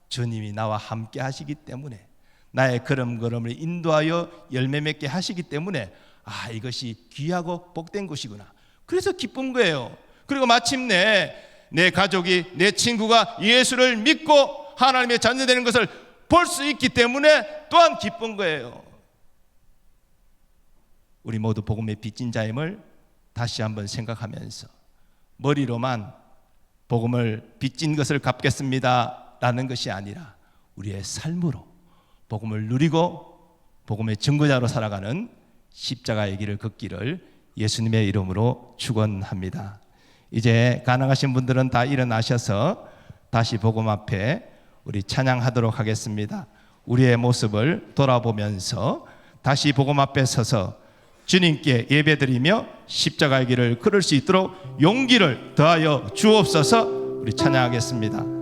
주님이 나와 함께 하시기 때문에, 나의 걸음걸음을 인도하여 열매 맺게 하시기 때문에, 아, 이것이 귀하고 복된 것이구나. 그래서 기쁜 거예요. 그리고 마침내 내 가족이, 내 친구가 예수를 믿고 하나님의 자녀 되는 것을 볼 수 있기 때문에 또한 기쁜 거예요. 우리 모두 복음의 빚진 자임을 다시 한번 생각하면서 머리로만 복음을 빚진 것을 갚겠습니다 라는 것이 아니라 우리의 삶으로 복음을 누리고 복음의 증거자로 살아가는 십자가의 길을 걷기를 예수님의 이름으로 축원합니다. 이제 가능하신 분들은 다 일어나셔서 다시 복음 앞에 우리 찬양하도록 하겠습니다. 우리의 모습을 돌아보면서 다시 복음 앞에 서서 주님께 예배드리며 십자가의 길을 걸을 수 있도록 용기를 더하여 주옵소서. 우리 찬양하겠습니다.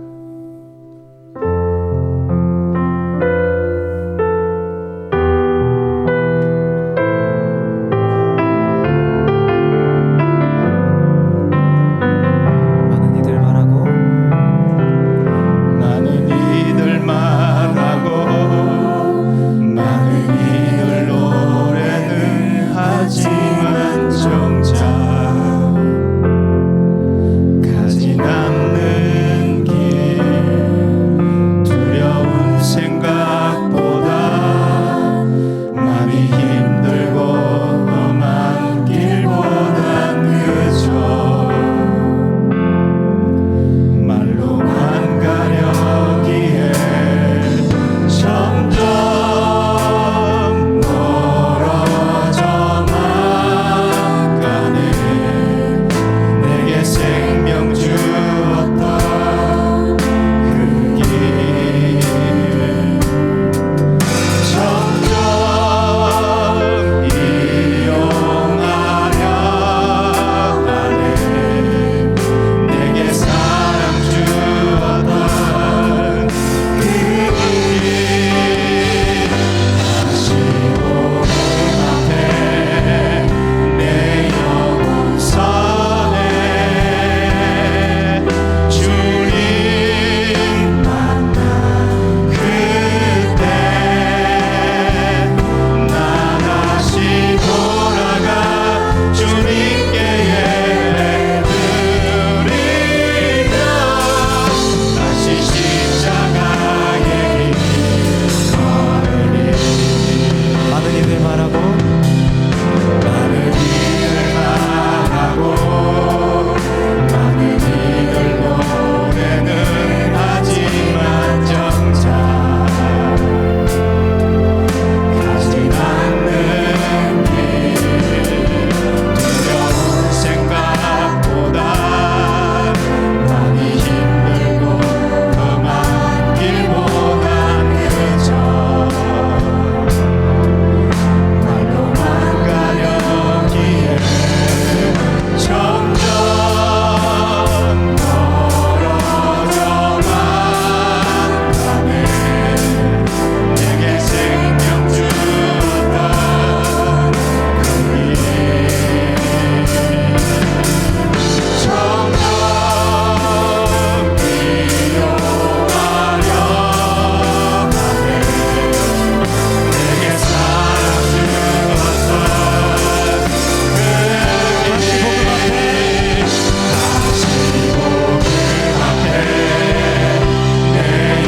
가지 않는 길 주님께 예배드리며 다시 십자가의 길 걸으리. 많은 이들 말하고 많은 이들 말하고 많은 이들 노래는 하지만 정작 가진 않는 길 두려운 생각보다 많이 힘들고 험한 길보다 그저 말로만 가려기에 점점 멀어져만 가네. 내게 생명 주었던 그 길 점점 미워하려 하네. 내게 사랑 주었던 다시 복음 앞에 내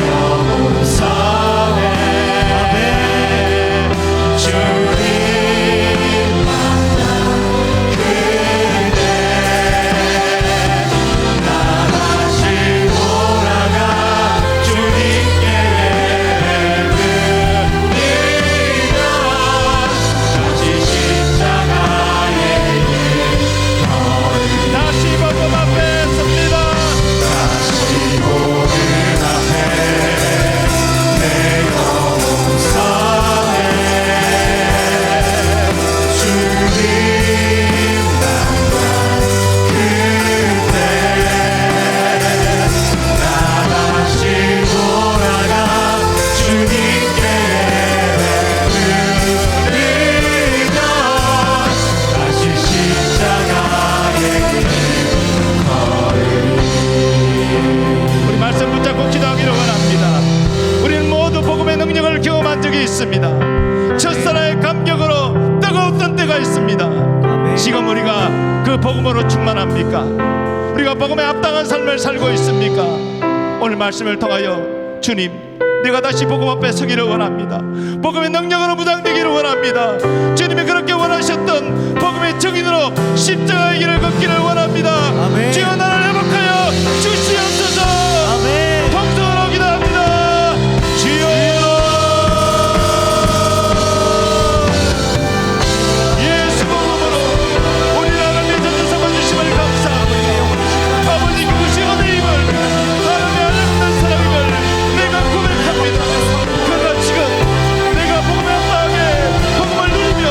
영혼 선해 주님 만난 그대 나 다시 돌아가 주님께 예배드리며 다시 십자가의 길 다시 복음 앞에 섭니다. 다시 복음 앞에 내 영혼 선해 주님 만난 그때 나 다시 돌아가 주님께 예배드리며 다시 십자가의 길 우리 말씀 붙잡고 기도하기를 원합니다. 우리는 모두 복음의 능력을 경험한 적이 있습니다. 첫사랑의 감격으로 뜨거웠던 때가 있습니다. 지금 우리가 그 복음으로 충만합니까? 우리가 복음에 합당한 삶을 살고 있습니까? 오늘 말씀을 통하여 주님, 내가 다시 복음 앞에 서기를 원합니다. 복음의 능력으로 무장되기를 원합니다. 주님이 그렇게 원하셨던 복음의 증인으로 십자가의 길을 걷기를 원합니다. 아멘. 주여 나를 회복하여 주시옵소서. 아멘. 통성으로 기도합니다. 주여 예수 복음으로 우리 하나님의 전도 삼아주심을 감사합니다. 아버지 그것이 은혜임을 하나님의 아름다운 사랑임을 내가 고백합니다. 그러나 지금 내가 복음에 합당하게 복음을 누리며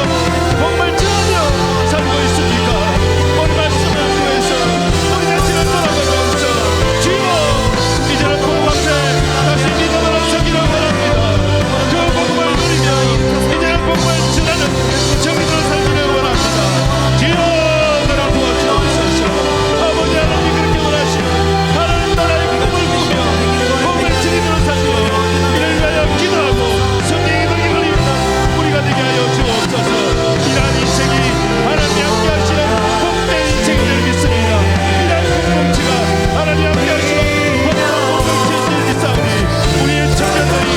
복음을 전하며 살고 있습니까? 오늘 말씀을 통해서 우리 자신을 돌아보면서 주여 이제는 복음 앞에 다시 믿음으로 서기를 원합니다. 그 복음을 누리며 이제는 복음을 전하는 정의로 살기를 원합니다. 주여 나라 부어주옵소서. 아버지 하나님 그렇게 원하시는 하나님 나라의 꿈을 꾸며 복음을 증인으로 살고 이를 위하여 기도하고 성령의 능력을 입는 우리가 되게 하여 주옵소서. 이러한 인생이 하나님 함께 하시는 복된 인생이 될 믿습니다. 이러한 공동체가 하나님 함께 하시는 복된 공동체인 줄 믿사오니 우리의 청년들이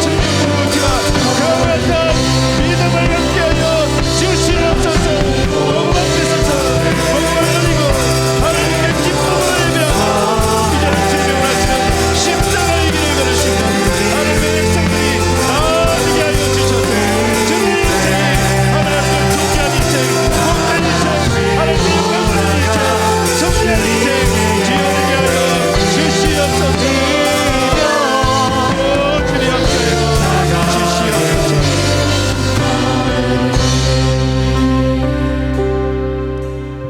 청년 공동체가 그와 같은 믿음을 갖게 하여 주시옵소서. 복음 앞에 서서 복음을 누리고 하나님께 기쁨으로 예배하고 이제는 주님의 원하시는 십자가의 길을 걸으시고 하나님의 백성들이 나아지게 하여 주셔서 주님의 인생이 하나님을 존귀한 인생, 복된 인생, 하나님의 영광을 인생, 성리한 인생 주여 되게 하여 주시옵소서. 주님 함께 주시옵소서.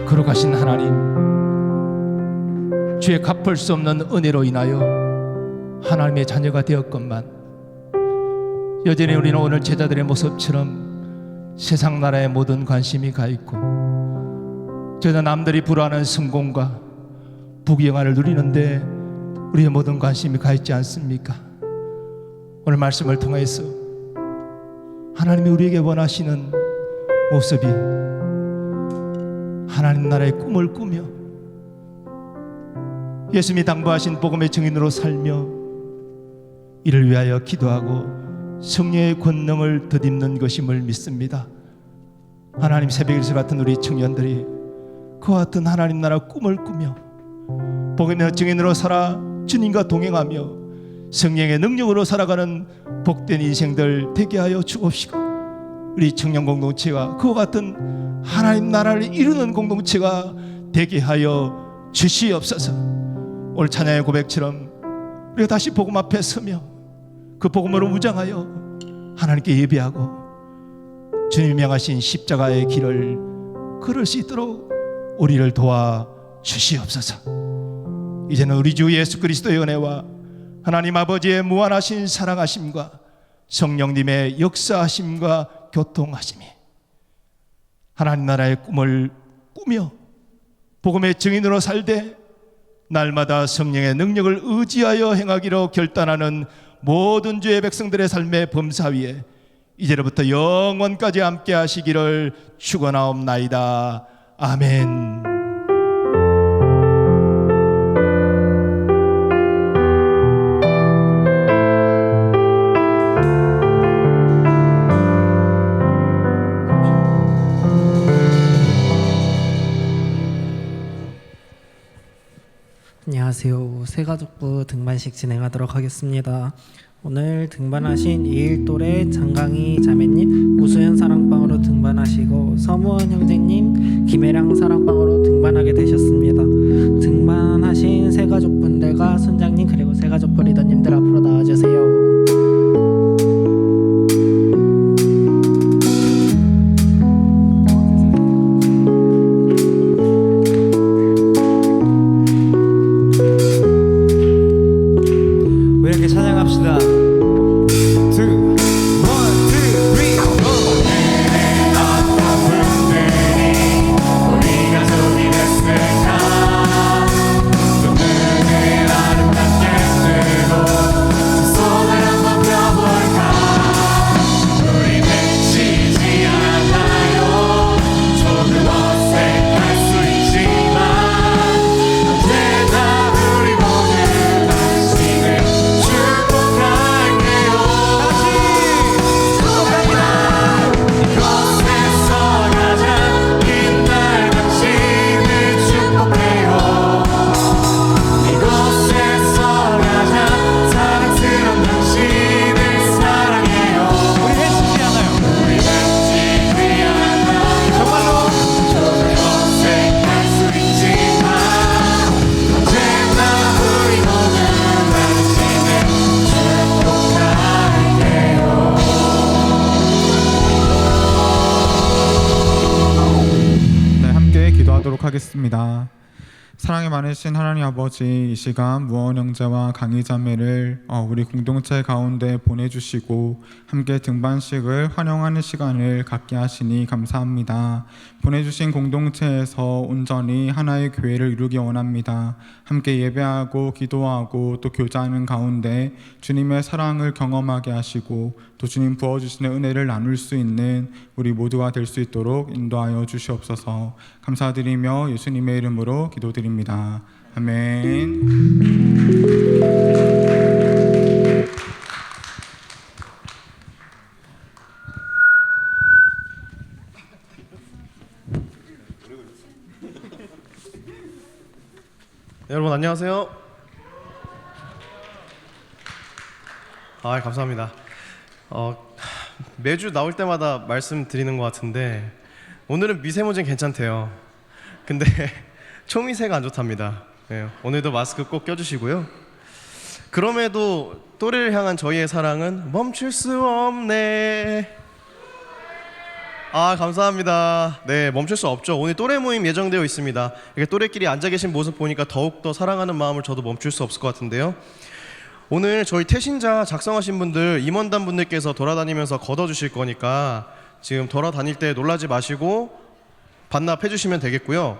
거룩하신 하나님, 주의 갚을 수 없는 은혜로 인하여 하나님의 자녀가 되었건만 여전히 우리는 오늘 제자들의 모습처럼 세상 나라의 모든 관심이 가 있고 저는 남들이 부러워하는 성공과 부귀영화를 누리는데 우리의 모든 관심이 가 있지 않습니까? 오늘 말씀을 통해서 하나님이 우리에게 원하시는 모습이 하나님 나라의 꿈을 꾸며 예수님이 당부하신 복음의 증인으로 살며 이를 위하여 기도하고 성령의 권능을 덧입는 것임을 믿습니다. 하나님, 새벽일수 같은 우리 청년들이 그와 같은 하나님 나라 꿈을 꾸며 복음의 증인으로 살아 주님과 동행하며 성령의 능력으로 살아가는 복된 인생들 되게 하여 주옵시고, 우리 청년 공동체가 그와 같은 하나님 나라를 이루는 공동체가 되게 하여 주시옵소서. 오늘 찬양의 고백처럼 우리가 다시 복음 앞에 서며 그 복음으로 무장하여 하나님께 예배하고 주님이 명하신 십자가의 길을 걸을 수 있도록 우리를 도와 주시옵소서. 이제는 우리 주 예수 그리스도의 은혜와 하나님 아버지의 무한하신 사랑하심과 성령님의 역사하심과 교통하심이 하나님 나라의 꿈을 꾸며 복음의 증인으로 살되 날마다 성령의 능력을 의지하여 행하기로 결단하는 모든 주의 백성들의 삶의 범사 위에 이제로부터 영원까지 함께 하시기를 축원하옵나이다. 아멘. 안녕하세요. 새가족부 등반식 진행하도록 하겠습니다. 오늘 등반하신 이일돌의 장강희 자매님 우수연 사랑방으로 등반하시고 서무원 형제님 김혜랑 사랑방으로 등반하게 되셨습니다. 등반하신 새가족분들과 선장님 그리고 새가족부 리더님들 앞으로 나와주세요. 하겠습니다. 사랑이 많으신 하나님 아버지, 이 시간 무원 형제와 강희 자매를 우리 공동체 가운데 보내주시고 함께 등반식을 환영하는 시간을 갖게 하시니 감사합니다. 보내주신 공동체에서 온전히 하나의 교회를 이루기 원합니다. 함께 예배하고 기도하고 또 교제하는 가운데 주님의 사랑을 경험하게 하시고 또 주님 부어주시는 은혜를 나눌 수 있는 우리 모두가 될 수 있도록 인도하여 주시옵소서. 감사드리며 예수님의 이름으로 기도드립니다. 아멘. 네, 여러분 안녕하세요. 감사합니다. 매주 나올 때마다 말씀드리는 것 같은데 오늘은 미세먼지는 괜찮대요. 근데 초미세가 안 좋답니다. 네, 오늘도 마스크 꼭 껴주시고요. 그럼에도 또래를 향한 저희의 사랑은 멈출 수 없네. 감사합니다. 네, 멈출 수 없죠. 오늘 또래 모임 예정되어 있습니다. 이렇게 또래끼리 앉아 계신 모습 보니까 더욱더 사랑하는 마음을 저도 멈출 수 없을 것 같은데요. 오늘 저희 태신자 작성하신 분들 임원단 분들께서 돌아다니면서 걷어주실 거니까 지금 돌아다닐 때 놀라지 마시고 반납해 주시면 되겠고요.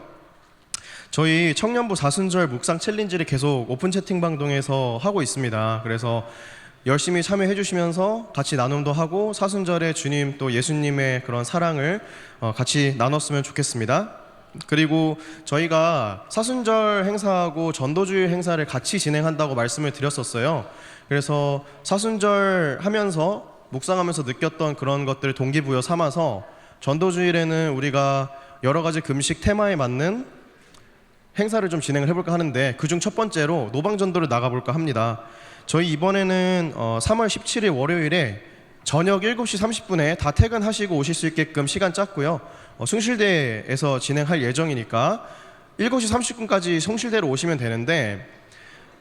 저희 청년부 사순절 묵상 챌린지를 계속 오픈 채팅방 통해서 하고 있습니다. 그래서 열심히 참여해 주시면서 같이 나눔도 하고 사순절에 주님 또 예수님의 그런 사랑을 같이 나눴으면 좋겠습니다. 그리고 저희가 사순절 행사하고 전도주일 행사를 같이 진행한다고 말씀을 드렸었어요. 그래서 사순절 하면서 묵상하면서 느꼈던 그런 것들을 동기부여 삼아서 전도주일에는 우리가 여러 가지 금식 테마에 맞는 행사를 좀 진행을 해볼까 하는데, 그중 첫 번째로 노방전도를 나가볼까 합니다. 저희 이번에는 3월 17일 월요일에 저녁 7시 30분에 다 퇴근하시고 오실 수 있게끔 시간 짰고요. 숭실대에서 진행할 예정이니까 7시 30분까지 숭실대로 오시면 되는데,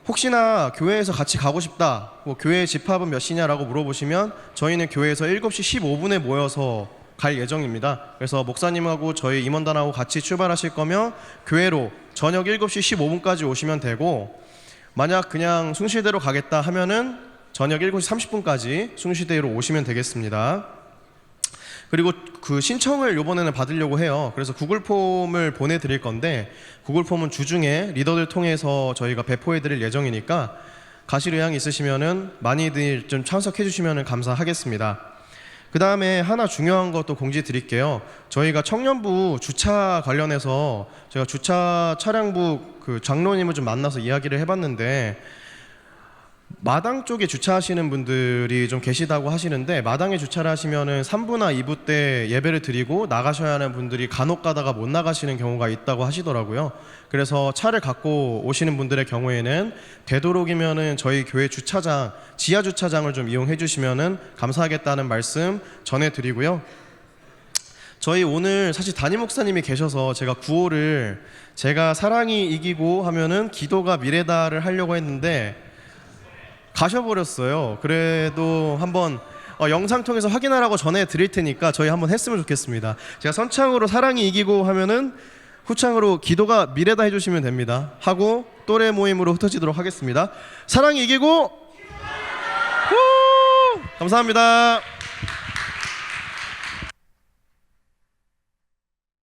혹시나 교회에서 같이 가고 싶다, 뭐 교회 집합은 몇 시냐라고 물어보시면 저희는 교회에서 7시 15분에 모여서 갈 예정입니다. 그래서 목사님하고 저희 임원단하고 같이 출발하실 거면 교회로 저녁 7시 15분까지 오시면 되고, 만약 그냥 숭실대로 가겠다 하면은 저녁 7시 30분까지 숭실대로 오시면 되겠습니다. 그리고 그 신청을 이번에는 받으려고 해요. 그래서 구글 폼을 보내드릴 건데, 구글 폼은 주중에 리더들 통해서 저희가 배포해드릴 예정이니까 가실 의향이 있으시면은 많이들 좀 참석해 주시면 감사하겠습니다. 그 다음에 하나 중요한 것도 공지 드릴게요. 저희가 청년부 주차 관련해서 제가 주차 차량부 그 장로님을 좀 만나서 이야기를 해봤는데, 마당 쪽에 주차하시는 분들이 좀 계시다고 하시는데, 마당에 주차를 하시면은 3부나 2부 때 예배를 드리고 나가셔야 하는 분들이 간혹 가다가 못 나가시는 경우가 있다고 하시더라고요. 그래서 차를 갖고 오시는 분들의 경우에는 되도록이면은 저희 교회 주차장, 지하 주차장을 좀 이용해 주시면은 감사하겠다는 말씀 전해드리고요. 저희 오늘 사실 담임 목사님이 계셔서 제가 구호를 제가 사랑이 이기고 하면은 기도가 미래다를 하려고 했는데 가셔버렸어요. 그래도 한번 영상 통해서 확인하라고 전해드릴 테니까 저희 한번 했으면 좋겠습니다. 제가 선창으로 사랑이 이기고 하면은 후창으로 기도가 미래다 해주시면 됩니다. 하고 또래 모임으로 흩어지도록 하겠습니다. 사랑이 이기고 후! 감사합니다.